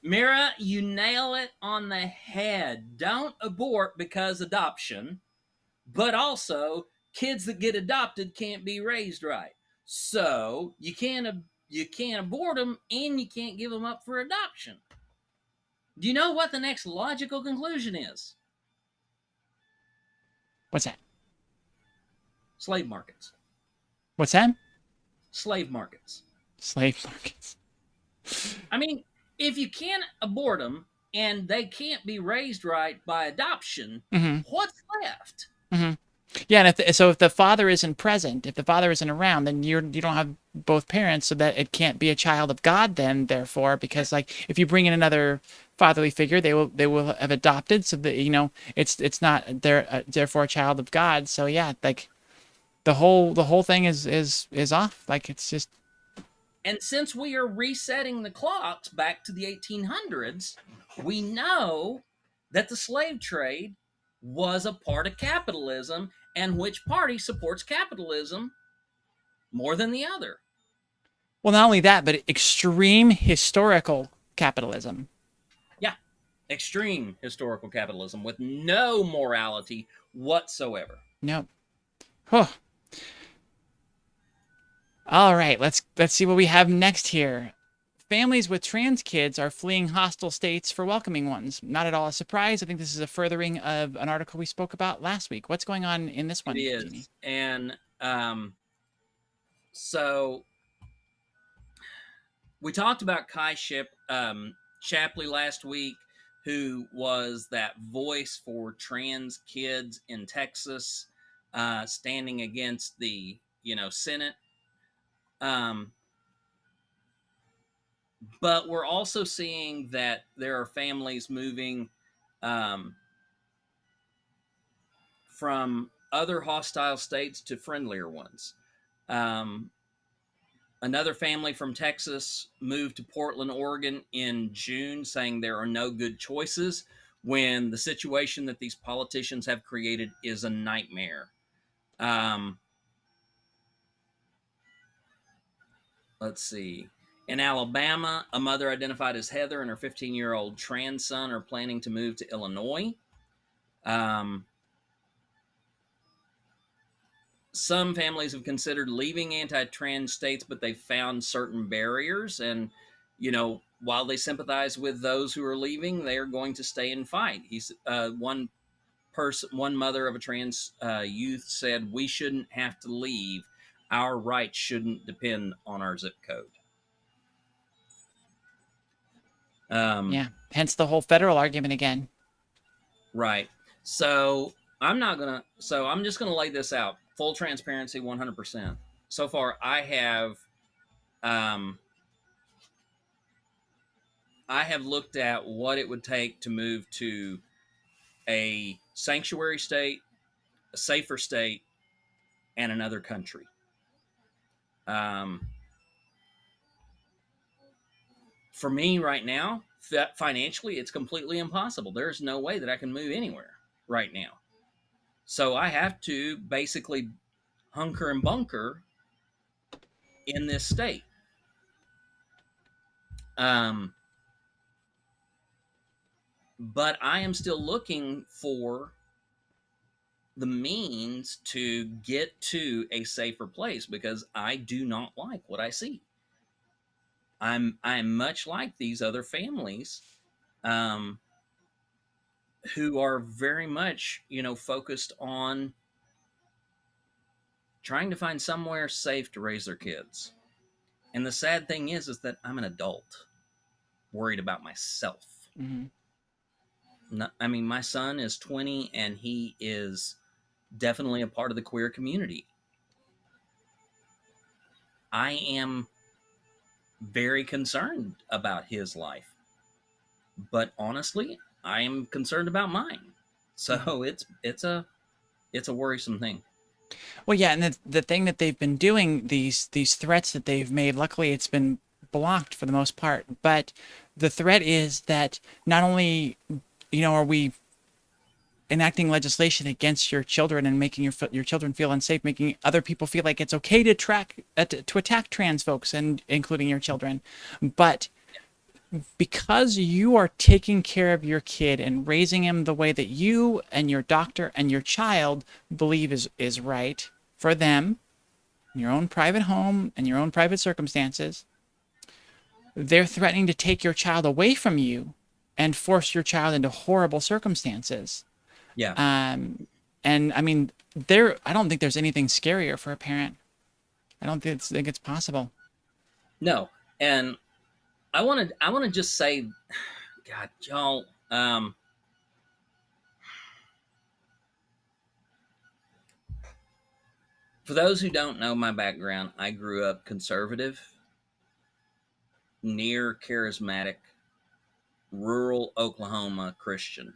Mira, you nail it on the head. Don't abort because adoption, but also kids that get adopted can't be raised right. So you can't abort them and you can't give them up for adoption. Do you know what the next logical conclusion is? what's that? Slave markets. What's that? Slave markets. Slave markets. I mean, if you can't abort them and they can't be raised right by adoption, what's left? Yeah, and if the father isn't present, if the father isn't around, then you don't have both parents, so that it can't be a child of God. Then, therefore, because like if you bring in another fatherly figure, they will have adopted, so that it's not therefore a child of God. So yeah, like the whole thing is off. Like it's just. And since we are resetting the clocks back to the 1800s, we know that the slave trade was a part of capitalism and which party supports capitalism more than the other. Well, not only that, but extreme historical capitalism. Yeah, extreme historical capitalism with no morality whatsoever. Nope. Huh. All right, let's see what we have next here. Families with trans kids are fleeing hostile states for welcoming ones. Not at all a surprise. I think this is a furthering of an article we spoke about last week. What's going on in this one, It is. Jeannie? And so we talked about Kai Shapley last week, who was that voice for trans kids in Texas, standing against the Senate. But we're also seeing that there are families moving from other hostile states to friendlier ones. Another family from Texas moved to Portland, Oregon in June, saying there are no good choices when the situation that these politicians have created is a nightmare. Let's see. In Alabama, a mother identified as Heather and her 15-year-old trans son are planning to move to Illinois. Some families have considered leaving anti-trans states, but they've found certain barriers. And, while they sympathize with those who are leaving, they are going to stay and fight. One mother of a trans youth said, "We shouldn't have to leave. Our rights shouldn't depend on our zip code." Um, Yeah. Hence the whole federal argument again. right. So I'm just gonna lay this out. Full transparency, 100%. So far, um, I have looked at what it would take to move to a sanctuary state, a safer state, and another country. Um, for me right now, financially, it's completely impossible. There's no way that I can move anywhere right now. So I have to basically hunker and bunker in this state. Um, but I am still looking for the means to get to a safer place because I do not like what I see. I'm much like these other families, um, who are very much, focused on trying to find somewhere safe to raise their kids. And the sad thing is that I'm an adult worried about myself. Mm-hmm. I mean, my son is 20 and he is definitely a part of the queer community. I am very concerned about his life, but honestly, I am concerned about mine. So it's a worrisome thing. Well, yeah, and the thing that they've been doing, these threats that they've made, luckily it's been blocked for the most part. But the threat is that not only, are we enacting legislation against your children and making your children feel unsafe, making other people feel like it's okay to to attack trans folks and including your children, but because you are taking care of your kid and raising him the way that you and your doctor and your child believe is right for them, in your own private home and your own private circumstances, they're threatening to take your child away from you and force your child into horrible circumstances. Yeah. And I mean, I don't think there's anything scarier for a parent. I don't think it's possible. No. And I want to just say, God, y'all, for those who don't know my background, I grew up conservative, near charismatic, rural Oklahoma Christian.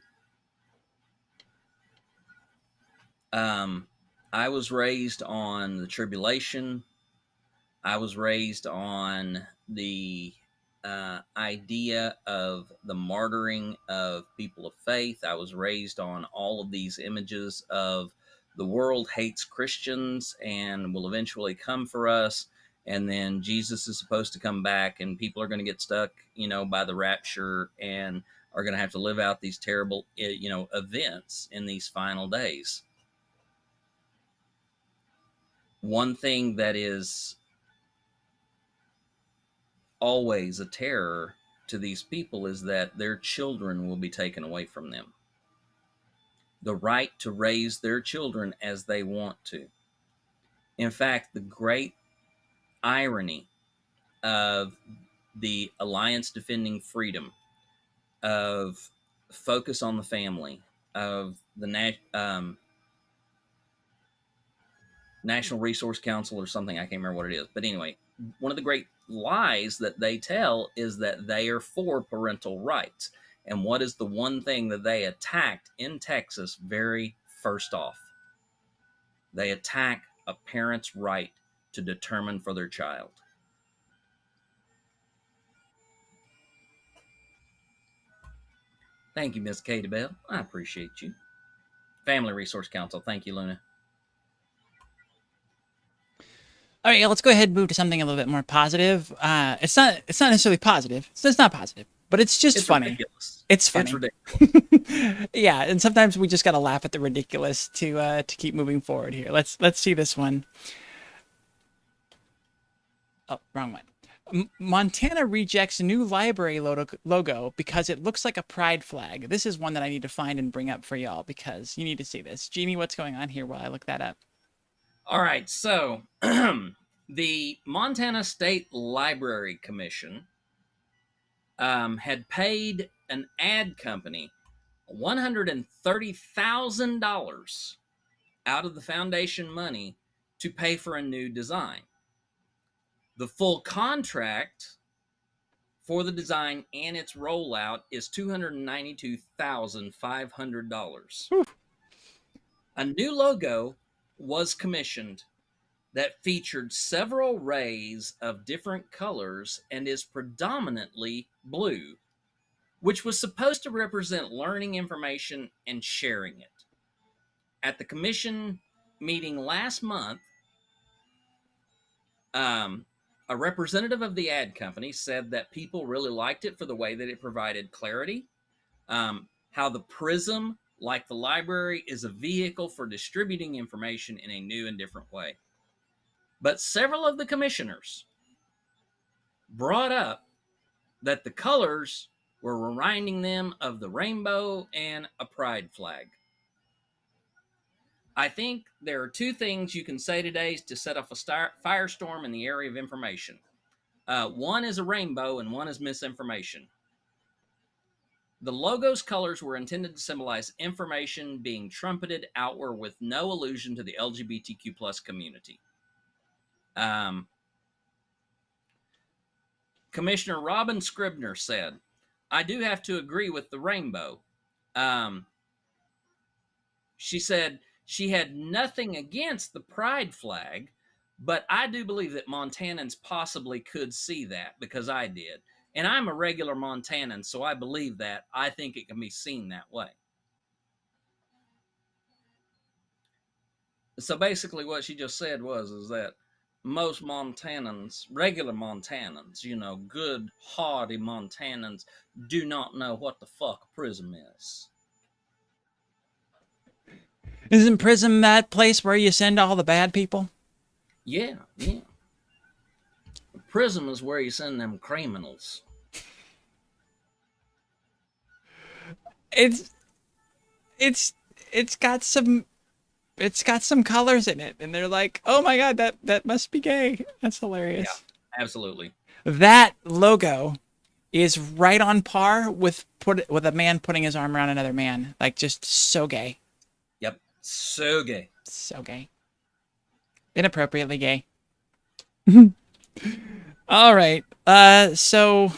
Um, I was raised on the tribulation. I was raised on the idea of the martyring of people of faith. I was raised on all of these images of the world hates Christians and will eventually come for us. And then Jesus is supposed to come back, and people are going to get stuck, by the rapture and are going to have to live out these terrible, events in these final days. One thing that is always a terror to these people is that their children will be taken away from them. The right to raise their children as they want to. In fact, the great irony of the Alliance Defending Freedom, of Focus on the Family, of the National Resource Council or something, I can't remember what it is. But anyway, one of the great lies that they tell is that they are for parental rights. And what is the one thing that they attacked in Texas very first off? They attack a parent's right to determine for their child. Thank you, Miss Katie Bell. I appreciate you. Family Resource Council. Thank you, Luna. All right, let's go ahead and move to something a little bit more positive. It's not necessarily positive. It's not positive, but it's just It's funny. ridiculous. It's funny. It's ridiculous. Yeah, and sometimes we just gotta laugh at the ridiculous to keep moving forward here. Let's see this one. Oh, wrong one. Montana rejects new library logo because it looks like a pride flag. This is one that I need to find and bring up for y'all because you need to see this. Jeannie, what's going on here while I look that up? All right, so the Montana State Library Commission had paid an ad company $130,000 out of the foundation money to pay for a new design. The full contract for the design and its rollout is $292,500. A new logo was commissioned that featured several rays of different colors and is predominantly blue, which was supposed to represent learning information and sharing it. At the commission meeting last month, a representative of the ad company said that people really liked it for the way that it provided clarity, how the prism, like the library, is a vehicle for distributing information in a new and different way. But several of the commissioners brought up that the colors were reminding them of the rainbow and a pride flag. I think there are two things you can say today to set off a firestorm in the area of information. One is a rainbow and one is misinformation. The logo's colors were intended to symbolize information being trumpeted outward with no allusion to the LGBTQ plus community. Commissioner Robin Scribner said, I do have to agree with the rainbow. She said she had nothing against the pride flag, but I do believe that Montanans possibly could see that because I did. And I'm a regular Montanan, so I believe that. I think it can be seen that way. So basically what she just said is that most Montanans, regular Montanans, good, hardy Montanans, do not know what the fuck a prism is. Isn't Prism that place where you send all the bad people? Yeah. Prism is where you send them criminals. It's got some colors in it, and they're like, oh my god, that must be gay. That's hilarious. Yeah, absolutely. That logo is right on par with a man putting his arm around another man. Like, just so gay. Yep. So gay. So gay. Inappropriately gay. All right. So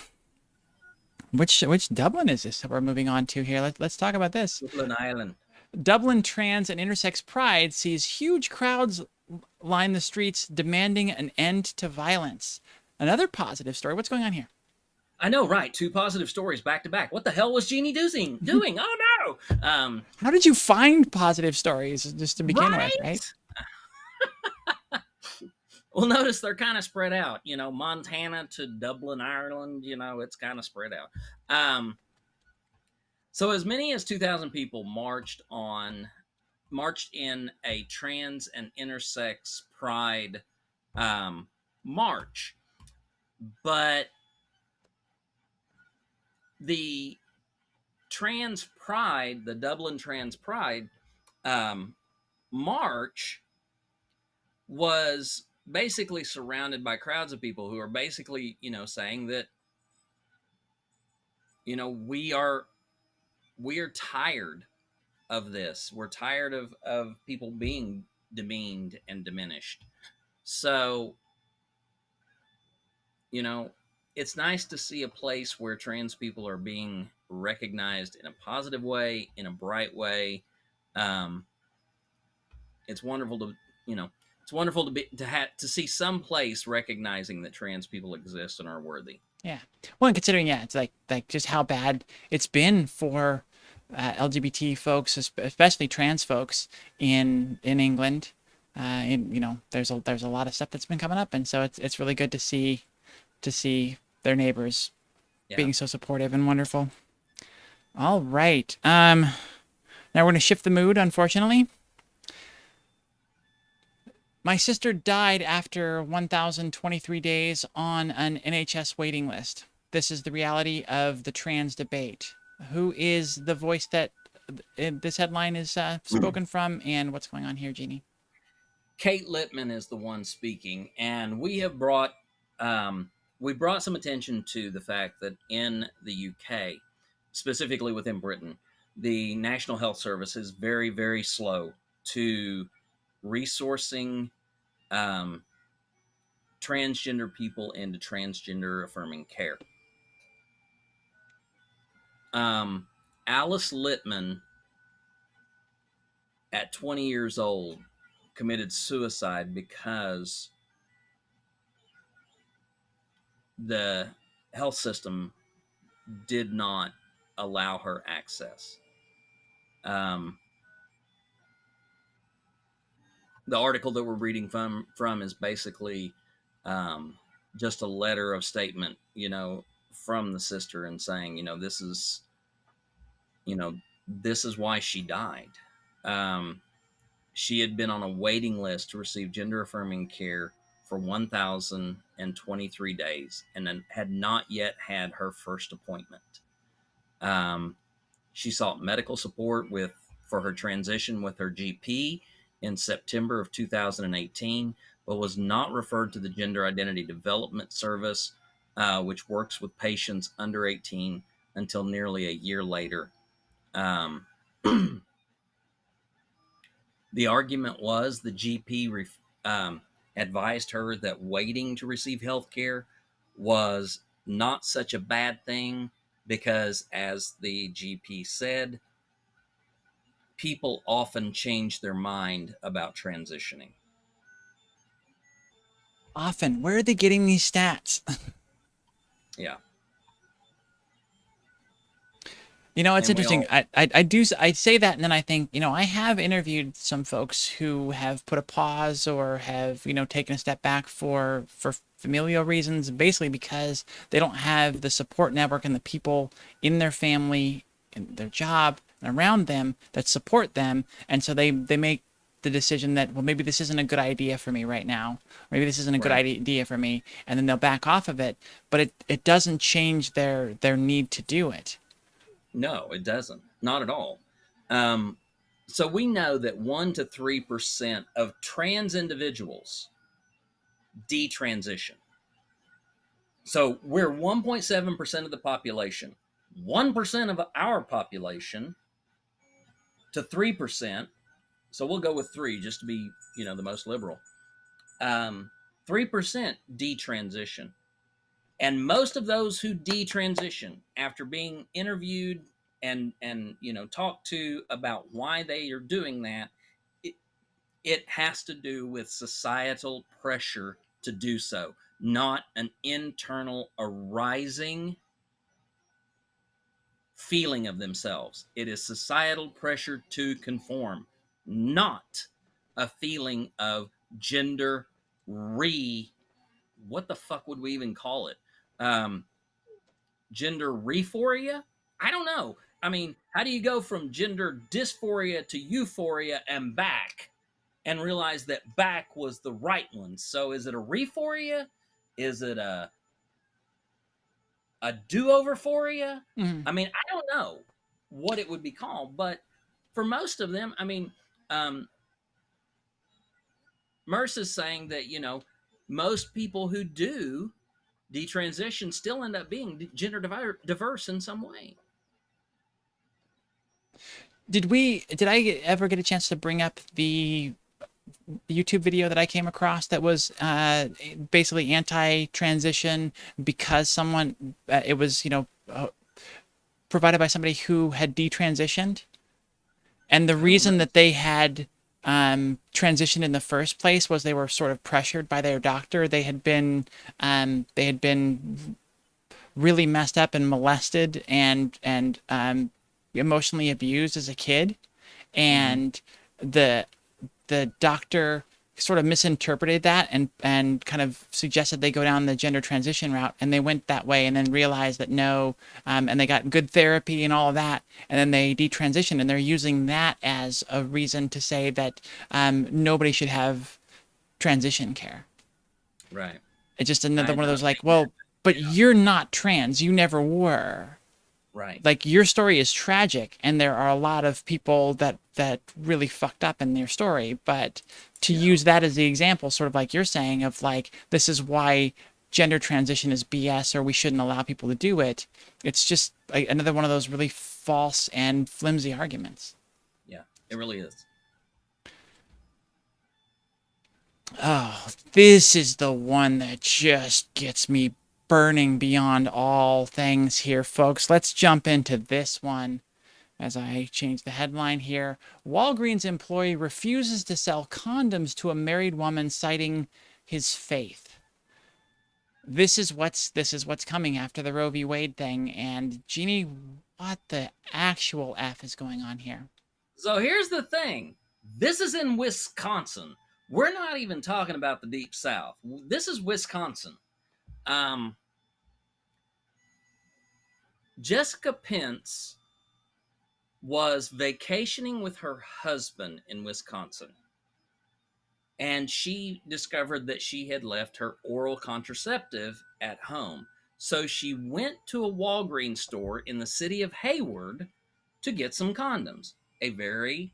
which Dublin is this that we're moving on to here? Let's talk about this. Dublin Island. Dublin trans and intersex pride sees huge crowds line the streets demanding an end to violence. Another positive story. What's going on here? I know, right? Two positive stories back to back. What the hell was Jeannie doing? Oh no! How did you find positive stories just to begin with, right? Well, notice they're kind of spread out. Montana to Dublin, Ireland. It's kind of spread out. So as many as 2,000 people marched in a trans and intersex pride march, but the trans pride, the Dublin trans pride march was basically surrounded by crowds of people who are basically, saying that, we are tired of this. We're tired of people being demeaned and diminished. So, it's nice to see a place where trans people are being recognized in a positive way, in a bright way. It's wonderful to see some place recognizing that trans people exist and are worthy. Yeah. Well, and considering, it's like just how bad it's been for LGBT folks, especially trans folks in England. There's a lot of stuff that's been coming up, and so it's really good to see their neighbors being so supportive and wonderful. All right. Now we're going to shift the mood, unfortunately. My sister died after 1,023 days on an NHS waiting list. This is the reality of the trans debate. Who is the voice that this headline is spoken from, and what's going on here, Jeannie? Kate Littman is the one speaking, and we have brought we brought some attention to the fact that in the UK, specifically within Britain, the National Health Service is very, very slow to resourcing um, transgender people into transgender affirming care. Alice Littman, at 20 years old, committed suicide because the health system did not allow her access. Um, the article that we're reading from is basically um, just a letter of statement, from the sister and saying, you know, this is why she died. She had been on a waiting list to receive gender affirming care for 1,023 days and then had not yet had her first appointment. She sought medical support for her transition with her GP in September of 2018, but was not referred to the Gender Identity Development Service, which works with patients under 18, until nearly a year later. The argument was the GP advised her that waiting to receive health care was not such a bad thing because, as the GP said, people often change their mind about transitioning. Often. Where are they getting these stats? Yeah. It's interesting. I say that, and then I think, I have interviewed some folks who have put a pause or have, taken a step back for familial reasons, basically because they don't have the support network and the people in their family and their job and around them that support them. And so they make the decision that, well, maybe this isn't a good idea for me right now. Maybe this isn't a good idea for me. And then they'll back off of it. But it doesn't change their need to do it. No, it doesn't. Not at all. So we know that 1 to 3% of trans individuals detransition. So we're 1.7% of the population. 1% of our population to 3%. So we'll go with 3 just to be, the most liberal. 3% detransition. And most of those who detransition, after being interviewed and talked to about why they are doing that, it has to do with societal pressure to do so, not an internal arising feeling of themselves. It is societal pressure to conform, not a feeling of gender what the fuck would we even call it? Gender rephoria? I don't know. I mean, how do you go from gender dysphoria to euphoria and back and realize that back was the right one? So is it a rephoria? Is it a do-overphoria? I mean, I don't know what it would be called, but for most of them, I mean, Merce is saying that, most people who do detransition still end up being gender diverse in some way. Did I ever get a chance to bring up the YouTube video that I came across that was basically anti-transition because someone, it was, provided by somebody who had detransitioned? And the reason that they had transitioned in the first place was they were sort of pressured by their doctor. They had been really messed up and molested and emotionally abused as a kid, and the doctor sort of misinterpreted that and kind of suggested they go down the gender transition route, and they went that way and then realized that no, and they got good therapy and all of that, and then they detransitioned, and they're using that as a reason to say that nobody should have transition care. Right. It's just another one of those like, well, but you're not trans, you never were. Right. Like, your story is tragic, and there are a lot of people that really fucked up in their story, but to use that as the example, sort of like you're saying, of like, this is why gender transition is BS or we shouldn't allow people to do it. It's just another one of those really false and flimsy arguments. Yeah, it really is. Oh, this is the one that just gets me burning beyond all things here, folks. Let's jump into this one as I change the headline here. Walgreens employee refuses to sell condoms to a married woman, citing his faith. This is what's coming after the Roe v. Wade thing. And Jeannie, what the actual F is going on here? So here's the thing. This is in Wisconsin. We're not even talking about the Deep South. This is Wisconsin. Jessica Pence was vacationing with her husband in Wisconsin. And she discovered that she had left her oral contraceptive at home. So she went to a Walgreens store in the city of Hayward to get some condoms. A very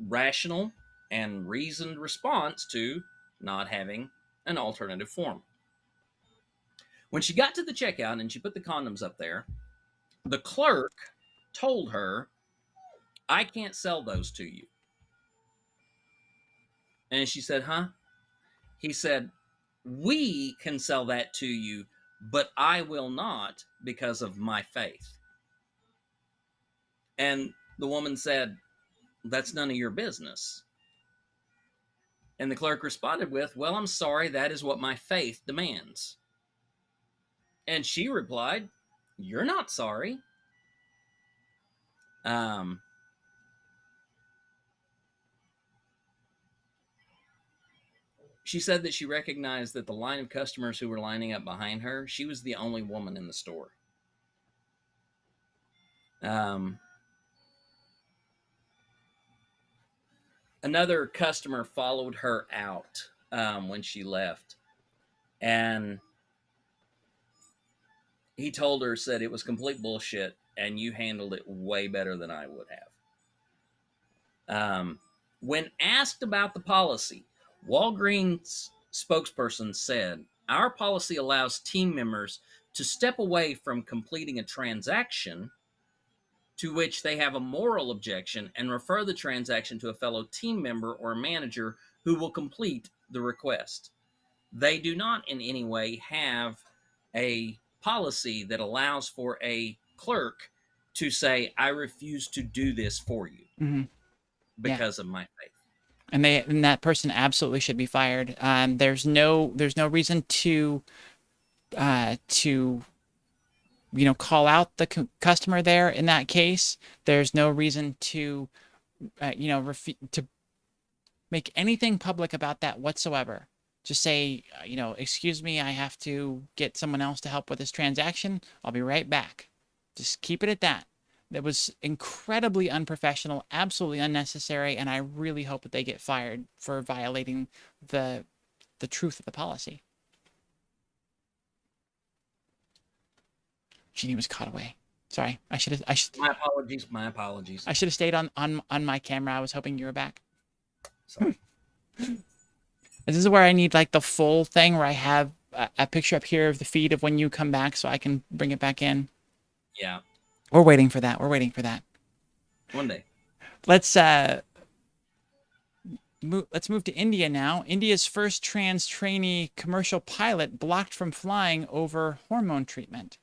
rational and reasoned response to not having an alternative form. When she got to the checkout and she put the condoms up there, the clerk told her, "I can't sell those to you." And she said, "Huh?" He said, "We can sell that to you, but I will not because of my faith." And the woman said, "That's none of your business." And the clerk responded with, "Well, I'm sorry, that is what my faith demands." And she replied, "You're not sorry." She said that she recognized that the line of customers who were lining up behind her, she was the only woman in the store. Another customer followed her out when she left. And he told her, said it was complete bullshit and you handled it way better than I would have. When asked about the policy, Walgreens spokesperson said, "Our policy allows team members to step away from completing a transaction to which they have a moral objection and refer the transaction to a fellow team member or manager who will complete the request. They do not in any way have a policy that allows for a clerk to say, I refuse to do this for you because of my faith." And that person absolutely should be fired. There's no reason to call out the customer there in that case. There's no reason to to make anything public about that whatsoever. Just say, "Excuse me, I have to get someone else to help with this transaction. I'll be right back." Just keep it at that. That was incredibly unprofessional, absolutely unnecessary, and I really hope that they get fired for violating the truth of the policy. Jeannie was caught away. Sorry, I should. My apologies. My apologies. I should have stayed on my camera. I was hoping you were back. Sorry. This is where I need like the full thing where I have a picture up here of the feed of when you come back so I can bring it back in. Yeah. We're waiting for that. We're waiting for that. One day. Let's move to India now. India's first trans trainee commercial pilot blocked from flying over hormone treatment.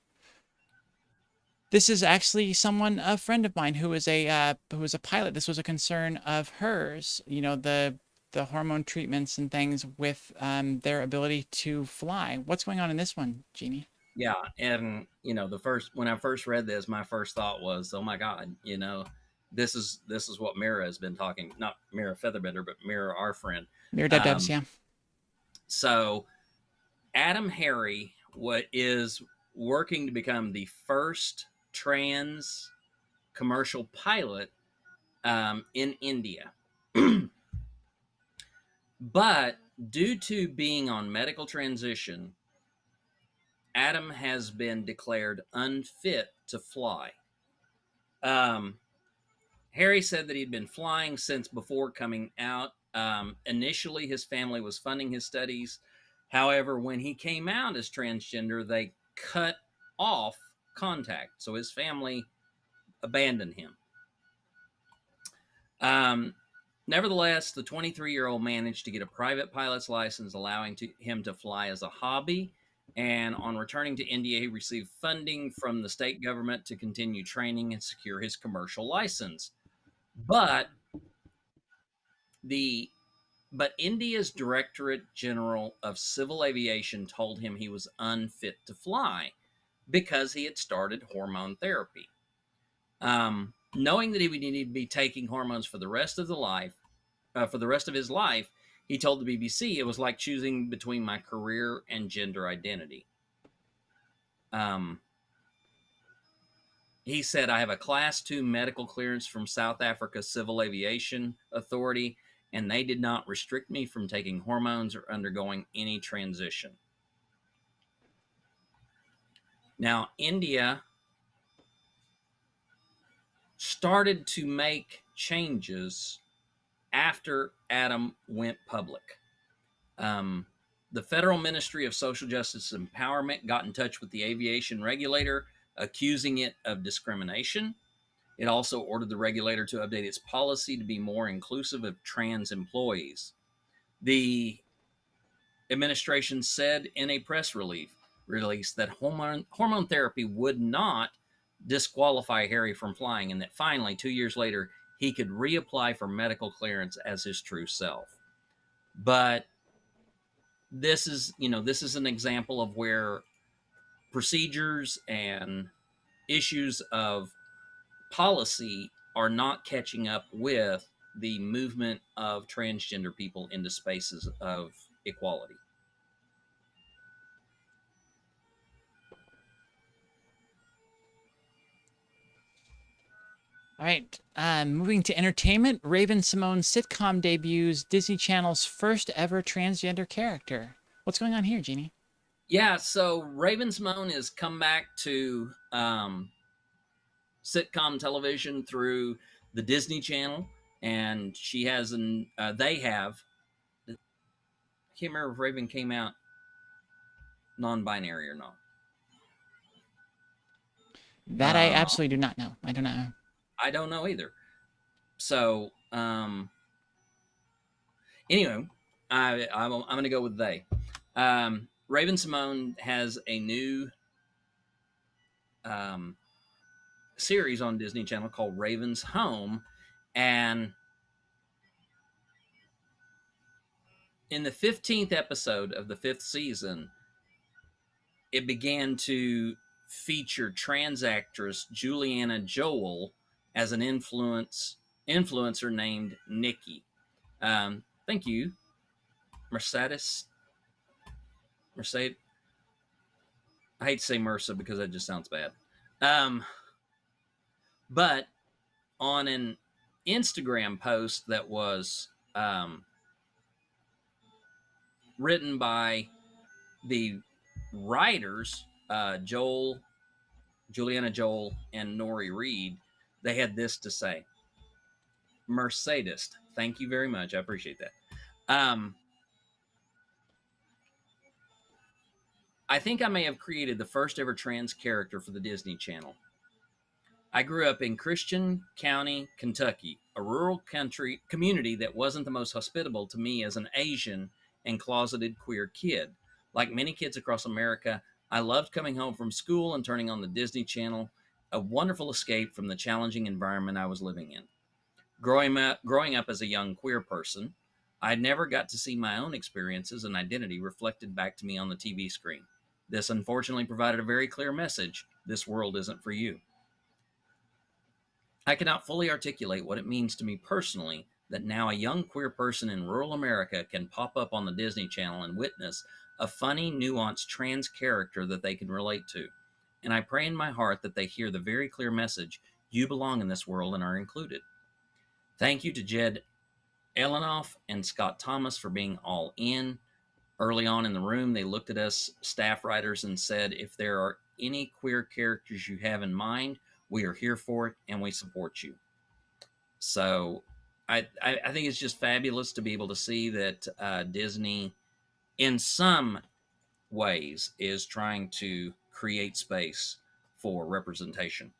This is actually a friend of mine who was a pilot. This was a concern of hers. The hormone treatments and things with their ability to fly. What's going on in this one, Jeannie? Yeah, and when I first read this, my first thought was, oh my God, this is what Mira has been talking, not Mira Featherbender, but Mira, our friend. Mira Dubs, yeah. So Adam Harry is working to become the first trans commercial pilot in India. But due to being on medical transition, Adam has been declared unfit to fly. Harry said that he'd been flying since before coming out. Initially, his family was funding his studies. However, when he came out as transgender, they cut off contact, so his family abandoned him. Nevertheless, the 23-year-old managed to get a private pilot's license, allowing him to fly as a hobby. And on returning to India, he received funding from the state government to continue training and secure his commercial license. But India's Directorate General of Civil Aviation told him he was unfit to fly because he had started hormone therapy. Knowing that he would need to be taking hormones for the rest of his life, he told the BBC it was like choosing between my career and gender identity. He said, I have a Class 2 medical clearance from South Africa Civil Aviation Authority, and they did not restrict me from taking hormones or undergoing any transition. Now, India started to make changes after Adam went public. The Federal Ministry of Social Justice and Empowerment got in touch with the aviation regulator, accusing it of discrimination. It also ordered the regulator to update its policy to be more inclusive of trans employees. The administration said in a press release that hormone therapy would not disqualify Harry from flying, and that finally, 2 years later, he could reapply for medical clearance as his true self. But this is an example of where procedures and issues of policy are not catching up with the movement of transgender people into spaces of equality. All right, moving to entertainment, Raven-Symoné's sitcom debuts Disney Channel's first ever transgender character. What's going on here, Jeannie? Yeah, so Raven-Symoné has come back to sitcom television through the Disney Channel, and she has they have, I can't remember if Raven came out non-binary or not. That I absolutely do not know. I don't know. I don't know either. So, anyway, I'm going to go with they. Raven-Symoné has a new series on Disney Channel called Raven's Home, and in the 15th episode of the 5th season, it began to feature trans actress Juliana Joel as an influencer named Ncaa. Thank you, Mercedes. I hate to say MRSA because that just sounds bad. But on an Instagram post that was written by the writers, Juliana Joel, and Nori Reed, they had this to say. Mercedes, thank you very much. I appreciate that. I think I may have created the first ever trans character for the Disney Channel. I grew up in Christian County, Kentucky, a rural community that wasn't the most hospitable to me as an Asian and closeted queer kid. Like many kids across America, I loved coming home from school and turning on the Disney Channel, a wonderful escape from the challenging environment I was living in. Growing up as a young queer person, I never got to see my own experiences and identity reflected back to me on the TV screen. This unfortunately provided a very clear message: this world isn't for you. I cannot fully articulate what it means to me personally that now a young queer person in rural America can pop up on the Disney Channel and witness a funny, nuanced trans character that they can relate to. And I pray in my heart that they hear the very clear message: you belong in this world and are included. Thank you to Jed Elenoff and Scott Thomas for being all in. Early on in the room, they looked at us staff writers and said, if there are any queer characters you have in mind, we are here for it and we support you. So I think it's just fabulous to be able to see that Disney in some ways, is trying to create space for representation.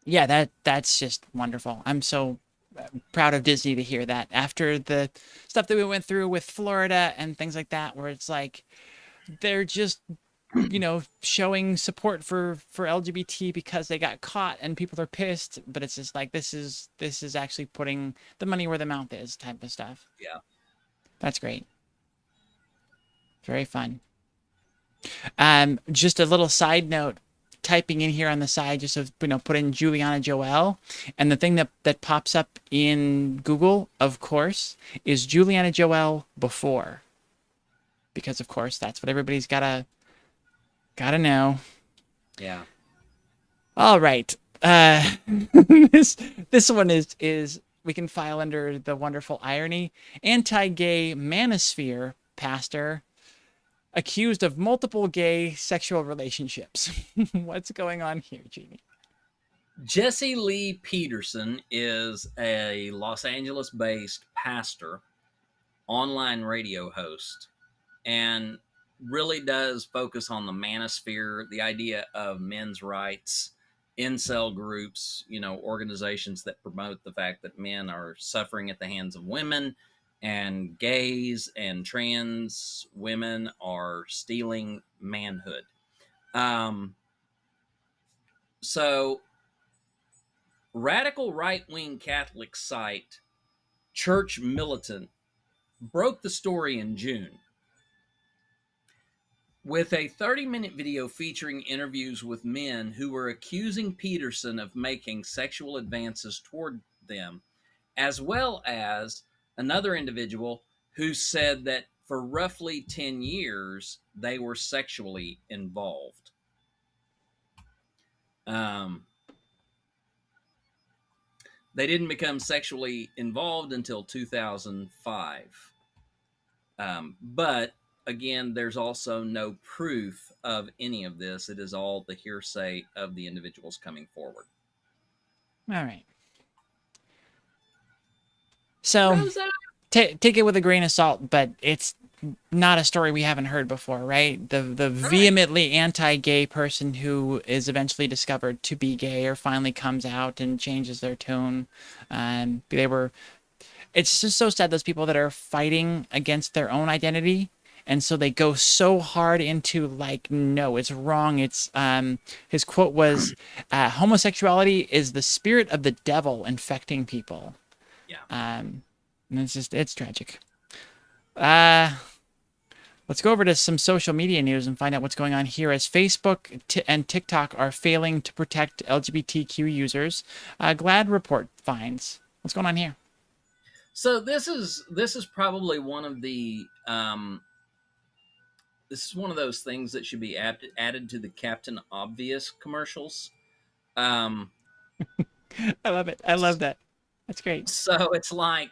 Yeah, that's just wonderful. I'm so proud of Disney to hear that after the stuff that we went through with Florida and things like that, where it's like they're just showing support for LGBT because they got caught and people are pissed, but it's just like this is actually putting the money where the mouth is type of stuff. Yeah. That's great. Very fun. Just a little side note, typing in here on the side, just of put in Juliana Joel, and the thing that pops up in Google, of course, is Juliana Joel before, because of course that's what everybody's gotta know. Yeah. All right. This one is we can file under the wonderful irony. Anti-gay manosphere pastor accused of multiple gay sexual relationships. What's going on here, Jeannie? Jesse Lee Peterson is a Los Angeles based pastor, online radio host, and really does focus on the manosphere, the idea of men's rights, incel groups, organizations that promote the fact that men are suffering at the hands of women, and gays and trans women are stealing manhood. So radical right-wing Catholic site Church Militant broke the story in June with a 30-minute video featuring interviews with men who were accusing Peterson of making sexual advances toward them, as well as another individual who said that for roughly 10 years they were sexually involved. They didn't become sexually involved until 2005. But again, there's also no proof of any of this. It is all the hearsay of the individuals coming forward. All right. So Rosa. take it with a grain of salt, but it's not a story we haven't heard before, right? The Right. vehemently anti-gay person who is eventually discovered to be gay or finally comes out and changes their tone. It's just so sad, those people that are fighting against their own identity. And so they go so hard into like, no, it's wrong. It's his quote was, homosexuality is the spirit of the devil infecting people. Yeah. And it's tragic. Let's go over to some social media news and find out what's going on here, as Facebook and TikTok are failing to protect LGBTQ users. GLAAD report finds. What's going on here? So this is probably one of the this is one of those things that should be added to the Captain Obvious commercials. I love it. I love that. That's great. So it's like,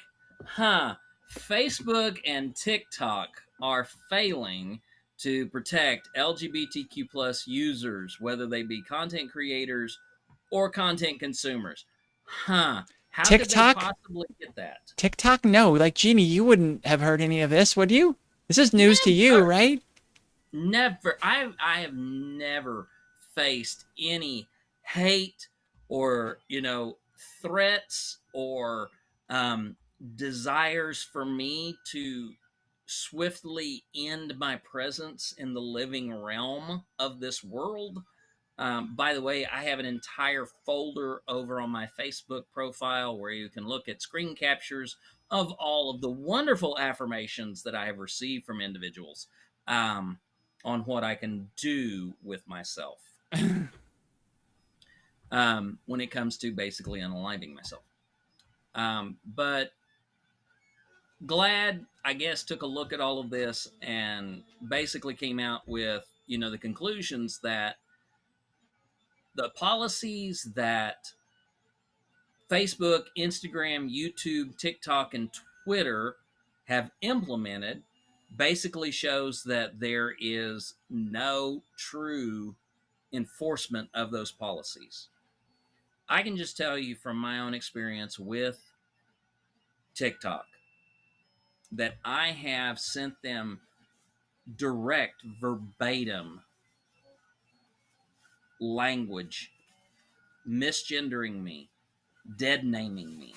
Facebook and TikTok are failing to protect LGBTQ plus users, whether they be content creators or content consumers. How TikTok? could they possibly get that? TikTok? No. Like, Jeannie, you wouldn't have heard any of this, would you? This is news to you, right? Never. I have never faced any hate or threats or desires for me to swiftly end my presence in the living realm of this world. By the way, I have an entire folder over on my Facebook profile where you can look at screen captures of all of the wonderful affirmations that I have received from individuals on what I can do with myself when it comes to basically unaliving myself. But GLAAD, I guess, took a look at all of this and basically came out with, the conclusions that the policies that Facebook, Instagram, YouTube, TikTok, and Twitter have implemented basically shows that there is no true enforcement of those policies. I can just tell you from my own experience with TikTok that I have sent them direct, verbatim language misgendering me, dead naming me.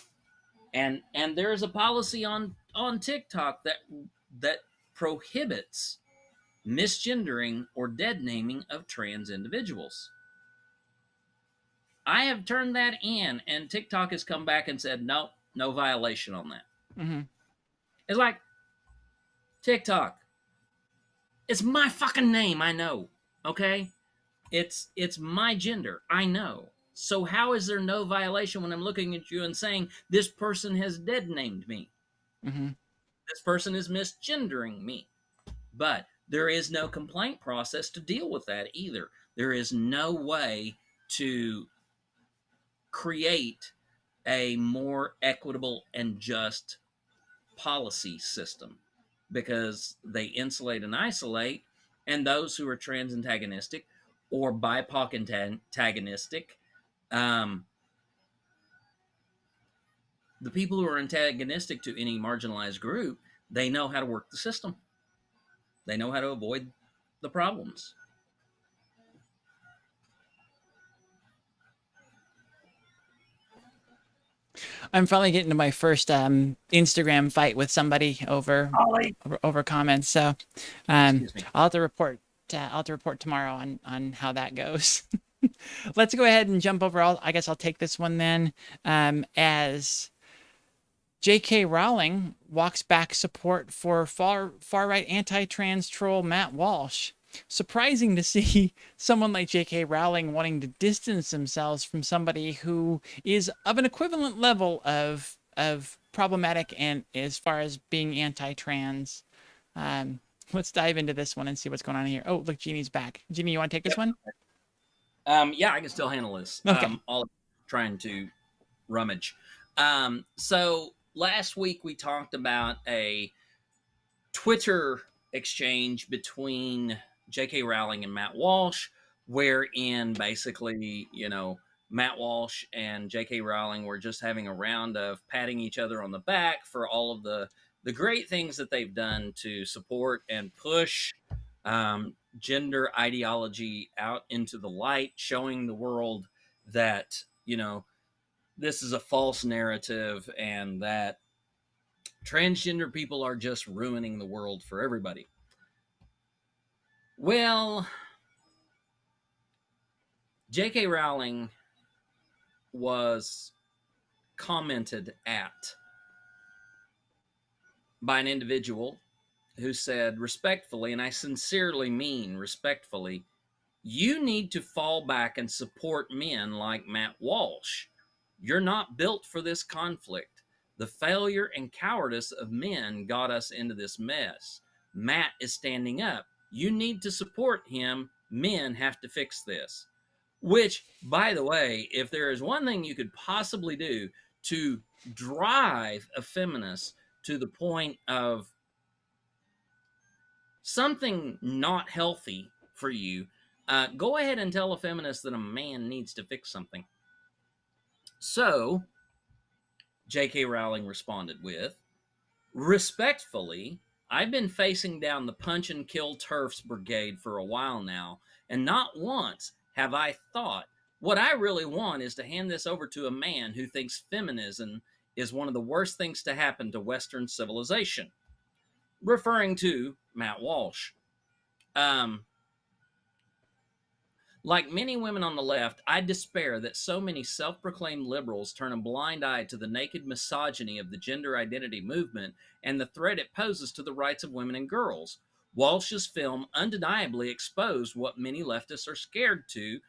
And there's a policy on TikTok that prohibits misgendering or dead naming of trans individuals. I have turned that in, and TikTok has come back and said, no, no violation on that. Mm-hmm. It's like, TikTok, it's my fucking name, I know. Okay? It's my gender, I know. So how is there no violation when I'm looking at you and saying this person has dead named me? Mm-hmm. This person is misgendering me. But there is no complaint process to deal with that either. There is no way to create a more equitable and just policy system because they insulate and isolate, and those who are trans antagonistic or BIPOC antagonistic, um, the people who are antagonistic to any marginalized group, they know how to work the system. They know how to avoid the problems. I'm finally getting to my first Instagram fight with somebody over comments. So Excuse me. I'll have to report. I'll have to report tomorrow on how that goes. Let's go ahead and jump over. I guess I'll take this one then. As J.K. Rowling walks back support for far-right anti-trans troll Matt Walsh. Surprising to see someone like J.K. Rowling wanting to distance themselves from somebody who is of an equivalent level of problematic and as far as being anti-trans. Let's dive into this one and see what's going on here. Oh, look, Jeannie's back. Jeannie, you want to take this one? Yeah, I can still handle this. Okay. All trying to rummage. So last week we talked about a Twitter exchange between J.K. Rowling and Matt Walsh, wherein basically, Matt Walsh and J.K. Rowling were just having a round of patting each other on the back for all of the great things that they've done to support and push gender ideology out into the light, showing the world that, this is a false narrative and that transgender people are just ruining the world for everybody. Well, J.K. Rowling was commented at by an individual who said respectfully, and I sincerely mean respectfully, you need to fall back and support men like Matt Walsh. You're not built for this conflict. The failure and cowardice of men got us into this mess. Matt is standing up. You need to support him. Men have to fix this. Which, by the way, if there is one thing you could possibly do to drive a feminist to the point of something not healthy for you, go ahead and tell a feminist that a man needs to fix something. So, J.K. Rowling responded with, respectfully, I've been facing down the punch and kill TERFs brigade for a while now, and not once have I thought, what I really want is to hand this over to a man who thinks feminism is one of the worst things to happen to Western civilization. Referring to Matt Walsh. Like many women on the left, I despair that so many self-proclaimed liberals turn a blind eye to the naked misogyny of the gender identity movement and the threat it poses to the rights of women and girls. Walsh's film undeniably exposed what many leftists are scared to,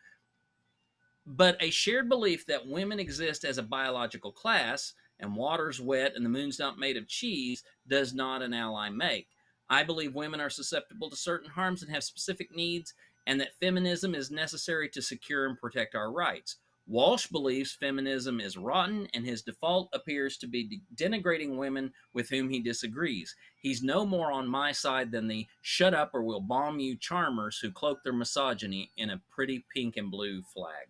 but a shared belief that women exist as a biological class and water's wet and the moon's not made of cheese does not an ally make. I believe women are susceptible to certain harms and have specific needs, and that feminism is necessary to secure and protect our rights. Walsh believes feminism is rotten, and his default appears to be denigrating women with whom he disagrees. He's no more on my side than the shut up or we'll bomb you charmers who cloak their misogyny in a pretty pink and blue flag.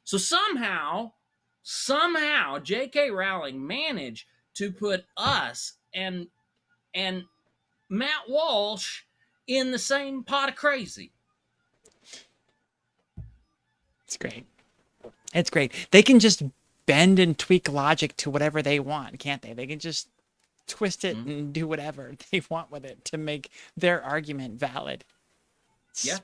So somehow, J.K. Rowling managed to put us and Matt Walsh in the same pot of crazy. It's great. It's great. They can just bend and tweak logic to whatever they want, can't they? They can just twist it and do whatever they want with it to make their argument valid. Yeah.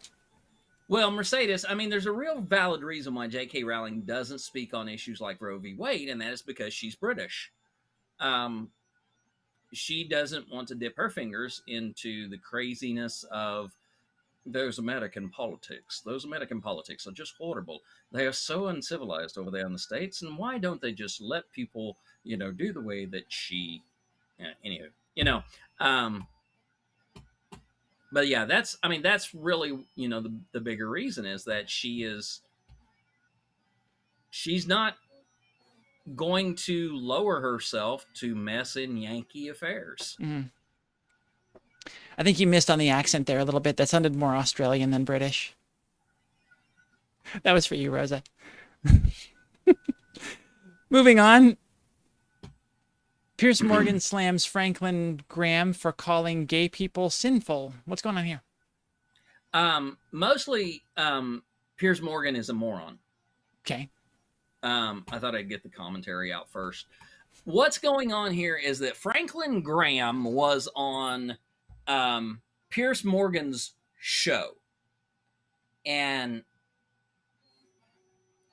Well, Mercedes, I mean, there's a real valid reason why J.K. Rowling doesn't speak on issues like Roe v. Wade, and that is because she's British. She doesn't want to dip her fingers into the craziness of those American politics. Those American politics are just horrible. They are so uncivilized over there in the States, and why don't they just let people, do the way that she, anyway, but yeah, that's really, the bigger reason is that she's not going to lower herself to mess in Yankee affairs. I think you missed on the accent there a little bit. That sounded more Australian than British. That was for you, Rosa. Moving on. Piers Morgan slams Franklin Graham for calling gay people sinful. What's going on here? Mostly, Piers Morgan is a moron. Okay. I thought I'd get the commentary out first. What's going on here is that Franklin Graham was on Piers Morgan's show. And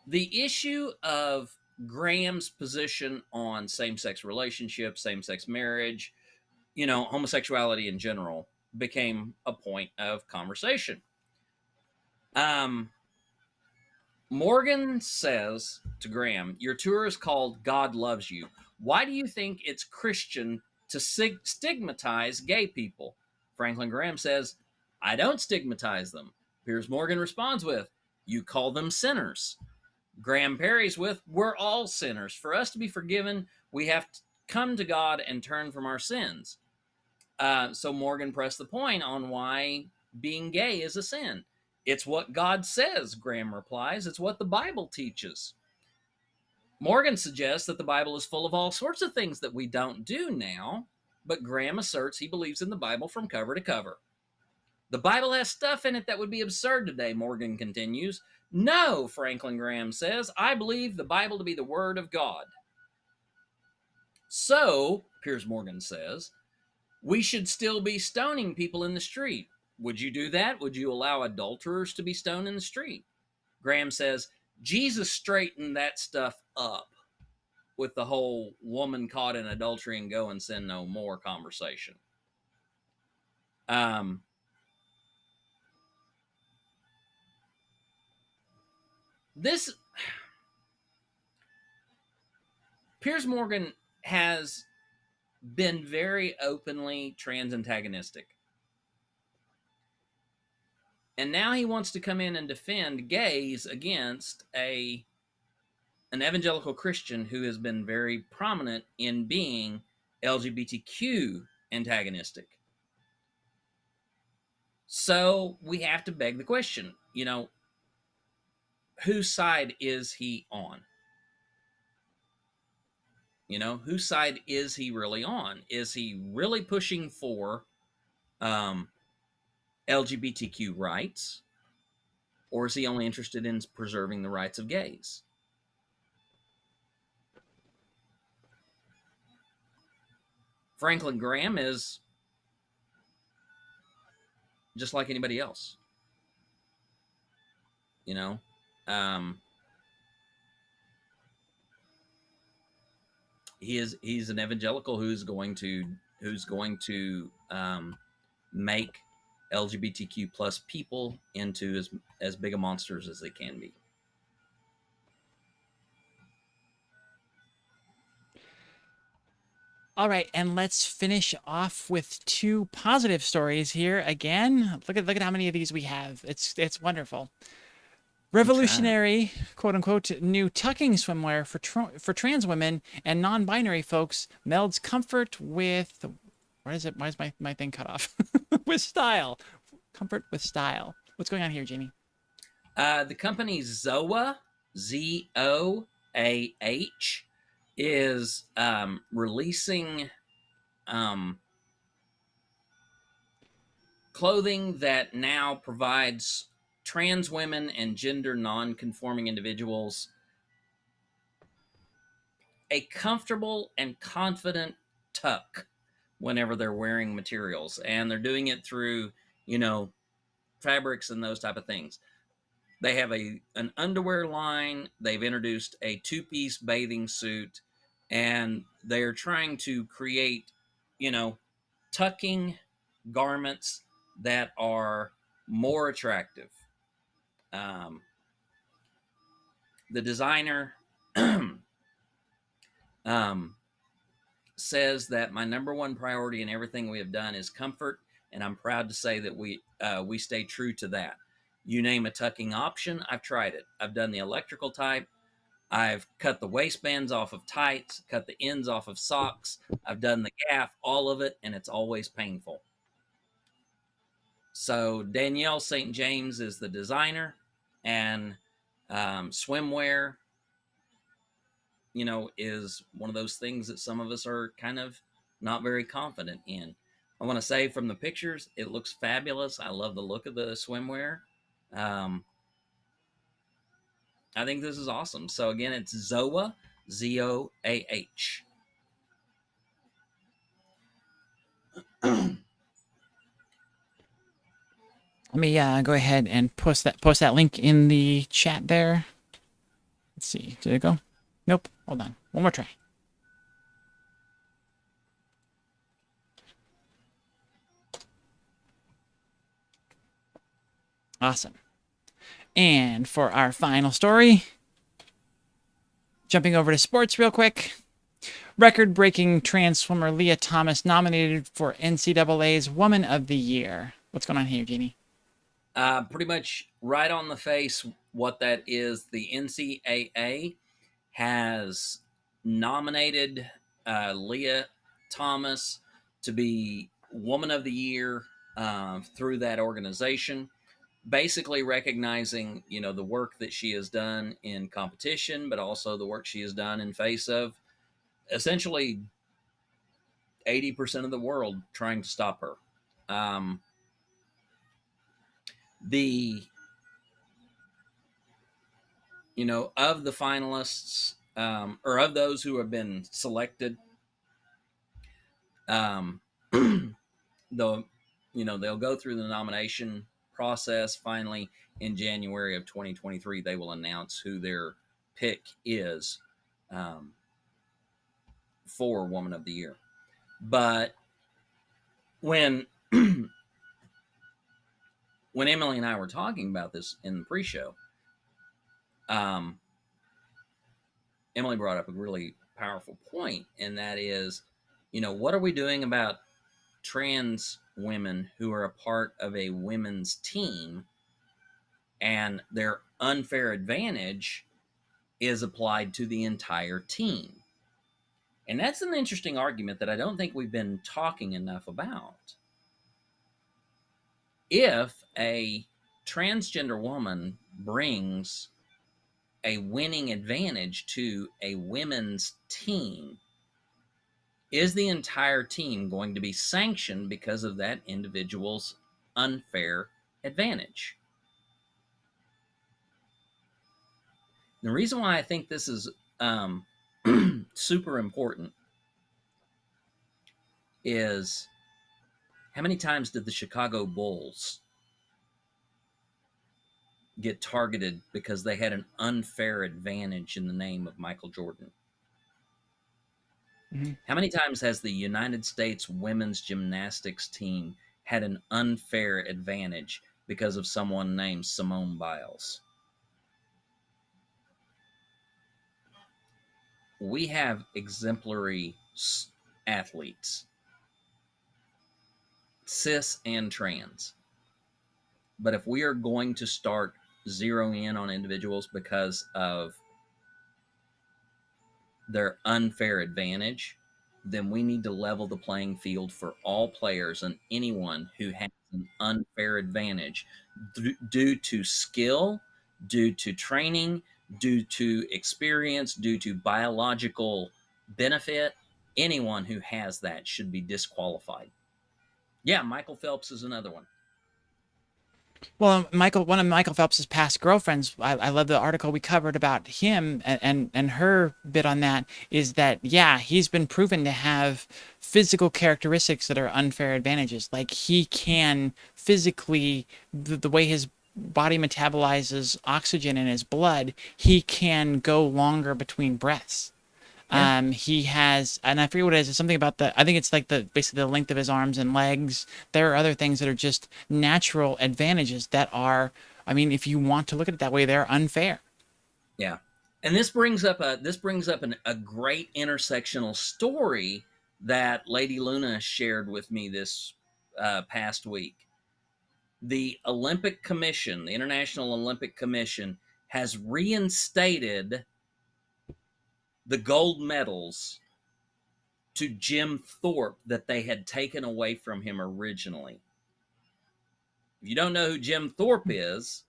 the issue of Graham's position on same-sex relationships, same-sex marriage, homosexuality in general, became a point of conversation. Morgan says to Graham, your tour is called God Loves You. Why do you think it's Christian to stigmatize gay people? Franklin Graham says, I don't stigmatize them. Piers Morgan responds with, you call them sinners. Graham parries with, we're all sinners. For us to be forgiven, we have to come to God and turn from our sins. So Morgan pressed the point on why being gay is a sin. It's what God says, Graham replies. It's what the Bible teaches. Morgan suggests that the Bible is full of all sorts of things that we don't do now, but Graham asserts he believes in the Bible from cover to cover. The Bible has stuff in it that would be absurd today, Morgan continues. No, Franklin Graham says, I believe the Bible to be the Word of God. So, Piers Morgan says, we should still be stoning people in the street. Would you do that? Would you allow adulterers to be stoned in the street? Graham says, Jesus straightened that stuff up with the whole woman caught in adultery and go and sin no more conversation. Piers Morgan has been very openly trans antagonistic. And now he wants to come in and defend gays against an evangelical Christian who has been very prominent in being LGBTQ antagonistic. So we have to beg the question, whose side is he on? Whose side is he really on? Is he really pushing for LGBTQ rights? Or is he only interested in preserving the rights of gays? Franklin Graham is just like anybody else. He's an evangelical who's going to make LGBTQ plus people into as big a monsters as they can be. All right, and let's finish off with two positive stories here. Again, look at how many of these we have. It's wonderful. Revolutionary, quote unquote, new tucking swimwear for trans women and non-binary folks melds comfort with, what is it? Why is my thing cut off? With style. Comfort with style. What's going on here, Jamie? The company Zoah, Zoah, is clothing that now provides trans women and gender non-conforming individuals a comfortable and confident tuck whenever they're wearing materials, and they're doing it through, fabrics and those type of things. They have an underwear line. They've introduced a two-piece bathing suit, and they're trying to create, tucking garments that are more attractive. The designer um, says that my number one priority in everything we have done is comfort, and I'm proud to say that we stay true to that. You name a tucking option, I've tried it. I've done the electrical type. I've cut the waistbands off of tights, cut the ends off of socks. I've done the gaff, all of it, and it's always painful. So Danielle St. James is the designer, and swimwear, is one of those things that some of us are kind of not very confident in. I want to say from the pictures, it looks fabulous. I love the look of the swimwear. I think this is awesome. So again, it's Zoah, Zoah. Let me go ahead and post that link in the chat there. Let's see. Did it go? Nope. Hold on. One more try. Awesome. And for our final story, jumping over to sports real quick. Record-breaking trans swimmer Leah Thomas nominated for NCAA's Woman of the Year. What's going on here, Jeannie? Pretty much right on the face what that is. The NCAA has nominated Leah Thomas to be Woman of the Year through that organization, basically recognizing, the work that she has done in competition, but also the work she has done in face of essentially 80% of the world trying to stop her. Of the finalists, or of those who have been selected, they'll go through the nomination process. Finally, in January of 2023, they will announce who their pick is for Woman of the Year. But when Emily and I were talking about this in the pre-show, Emily brought up a really powerful point, and that is, what are we doing about trans women who are a part of a women's team, and their unfair advantage is applied to the entire team? And that's an interesting argument that I don't think we've been talking enough about. If a transgender woman brings a winning advantage to a women's team, is the entire team going to be sanctioned because of that individual's unfair advantage? The reason why I think this is super important is, how many times did the Chicago Bulls get targeted because they had an unfair advantage in the name of Michael Jordan? Mm-hmm. How many times has the United States women's gymnastics team had an unfair advantage because of someone named Simone Biles? We have exemplary athletes, cis and trans. But if we are going to start zeroing in on individuals because of their unfair advantage, then we need to level the playing field for all players and anyone who has an unfair advantage due to skill, due to training, due to experience, due to biological benefit. Anyone who has that should be disqualified. Yeah, Michael Phelps is another one. Well, one of Michael Phelps's past girlfriends, I love the article we covered about him, and her bit on that is that, yeah, he's been proven to have physical characteristics that are unfair advantages. Like he can physically, the way his body metabolizes oxygen in his blood, he can go longer between breaths. Yeah. He has, and I forget what it is. It's something about I think it's like basically the length of his arms and legs. There are other things that are just natural advantages that are, I mean, if you want to look at it that way, they're unfair. Yeah. And this brings up a great intersectional story that Lady Luna shared with me this past week. The Olympic Commission, the International Olympic Commission, has reinstated the gold medals to Jim Thorpe that they had taken away from him originally. If you don't know who Jim Thorpe is,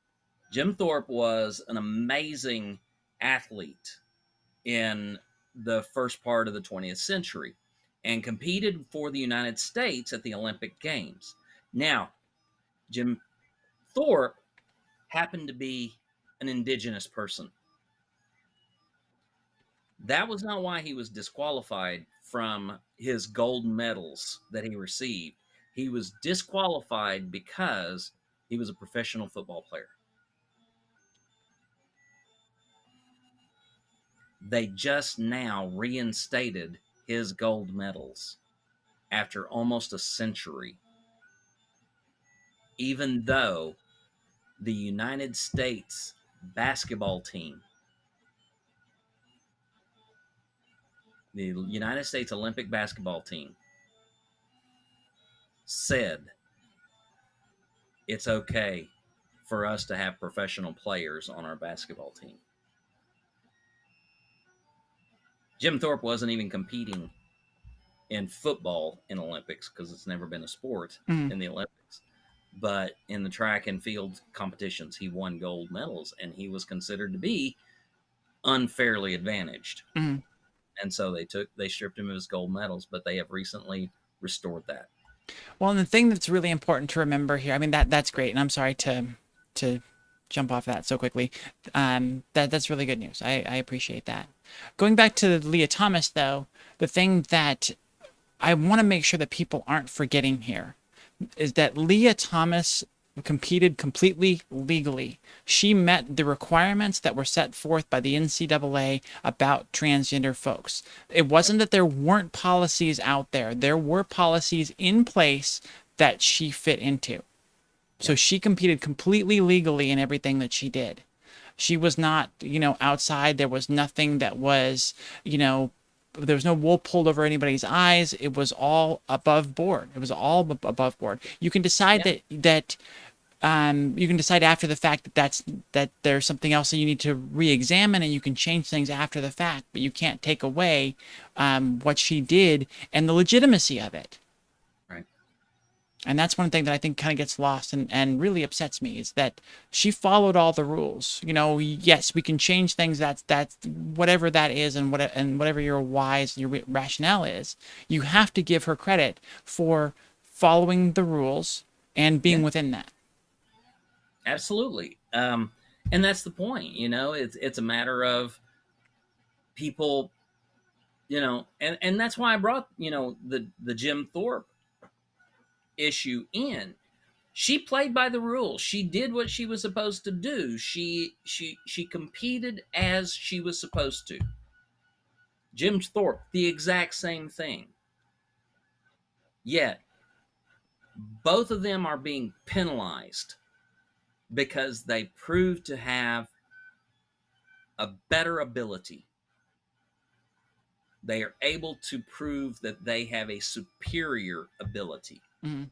Jim Thorpe was an amazing athlete in the first part of the 20th century and competed for the United States at the Olympic Games. Now, Jim Thorpe happened to be an indigenous person. That was not why he was disqualified from his gold medals that he received. He was disqualified because he was a professional football player. They just now reinstated his gold medals after almost a century, even though the United States basketball team, the United States Olympic basketball team, said it's okay for us to have professional players on our basketball team. Jim Thorpe wasn't even competing in football in Olympics because it's never been a sport Mm-hmm. in the Olympics. But in the track and field competitions, he won gold medals and he was considered to be unfairly advantaged. Mm-hmm. And so they stripped him of his gold medals, but they have recently restored that. Well, and the thing that's really important to remember here, I mean, that's great, and I'm sorry to jump off that so quickly. That's really good news. I appreciate that. Going back to Leah Thomas, though, the thing that I want to make sure that people aren't forgetting here is that Leah Thomas competed completely legally. She met the requirements that were set forth by the NCAA about transgender folks. It wasn't that there weren't policies out there. There were policies in place that she fit into. So she competed completely legally in everything that she did. She was not, outside. There was nothing that was, there was no wool pulled over anybody's eyes. It was all above board. It was all above board. You can decide Yeah. that you can decide after the fact that there's something else that you need to re-examine, and you can change things after the fact, but you can't take away what she did and the legitimacy of it. Right. And that's one thing that I think kind of gets lost and really upsets me is that she followed all the rules. Yes, we can change things. That's whatever that is, and whatever your whys and your rationale is. You have to give her credit for following the rules and being Yeah. within that. Absolutely. And that's the point. It's a matter of people, and that's why I brought the Jim Thorpe issue in. She played by the rules. She did what she was supposed to do. She competed as she was supposed to. Jim Thorpe, the exact same thing. Yet both of them are being penalized because they proved to have a better ability. They are able to prove that they have a superior ability. Mm-hmm.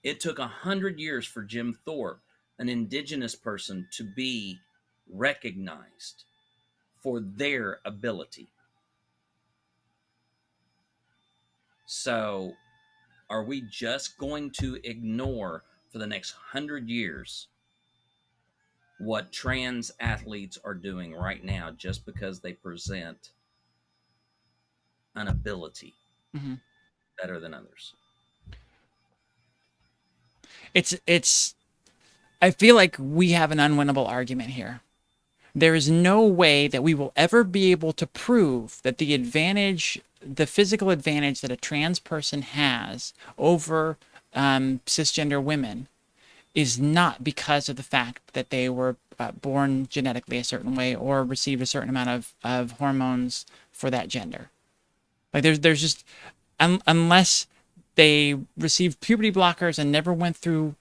It took 100 years for Jim Thorpe, an indigenous person, to be recognized for their ability. So, are we just going to ignore for the next 100 years what trans athletes are doing right now just because they present an ability Mm-hmm. better than others? It's I feel like we have an unwinnable argument here. There is no way that we will ever be able to prove that the physical advantage that a trans person has over cisgender women is not because of the fact that they were born genetically a certain way or received a certain amount of hormones for that gender. Like there's just unless they received puberty blockers and never went through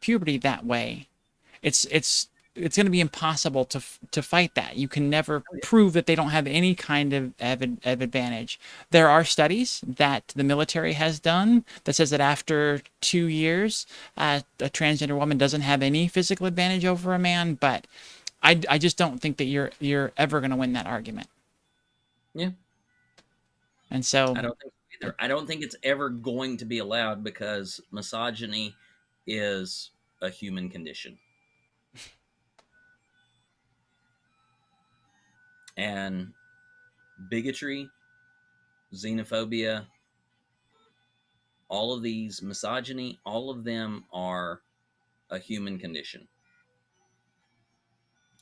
puberty that way, it's going to be impossible to fight that. You can never prove that they don't have any kind of advantage. There are studies that the military has done that says that after 2 years, a transgender woman doesn't have any physical advantage over a man. But I just don't think that you're ever going to win that argument. Yeah. And so I don't think so either. I don't think it's ever going to be allowed because misogyny is a human condition. And bigotry, xenophobia, all of these, misogyny, all of them are a human condition.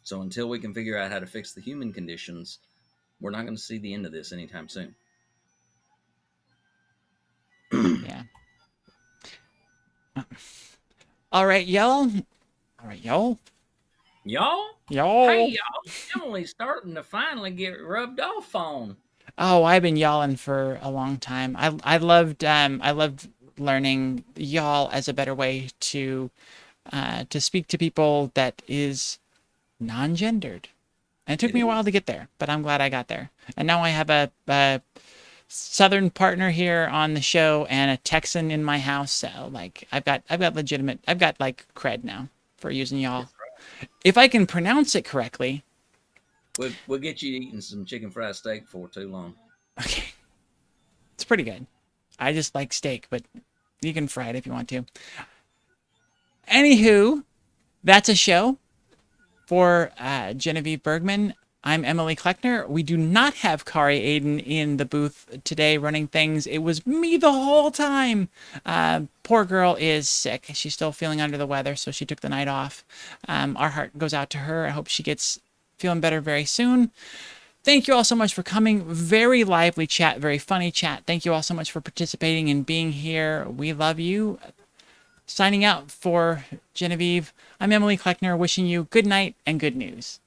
So until we can figure out how to fix the human conditions, we're not going to see the end of this anytime soon. yeah. All right, y'all. All right, y'all. Y'all? Y'all. Hey, y'all. Emily's starting to finally get rubbed off on. Oh, I've been y'alling for a long time. I loved learning y'all as a better way to speak to people that is non-gendered. And it took me a while to get there, but I'm glad I got there. And now I have a Southern partner here on the show and a Texan in my house. So like I've got like cred now for using y'all. If I can pronounce it correctly. We'll get you eating some chicken fried steak before too long. Okay. It's pretty good. I just like steak, but you can fry it if you want to. Anywho, that's a show for Genevieve Bergman. I'm Emily Kleckner. We do not have Kari Aiden in the booth today running things. It was me the whole time. Poor girl is sick. She's still feeling under the weather, so she took the night off. Our heart goes out to her. I hope she gets feeling better very soon. Thank you all so much for coming. Very lively chat, very funny chat. Thank you all so much for participating and being here. We love you. Signing out for Genevieve, I'm Emily Kleckner, wishing you good night and good news.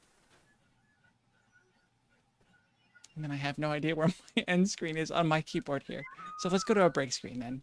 And then I have no idea where my end screen is on my keyboard here. So let's go to a break screen then.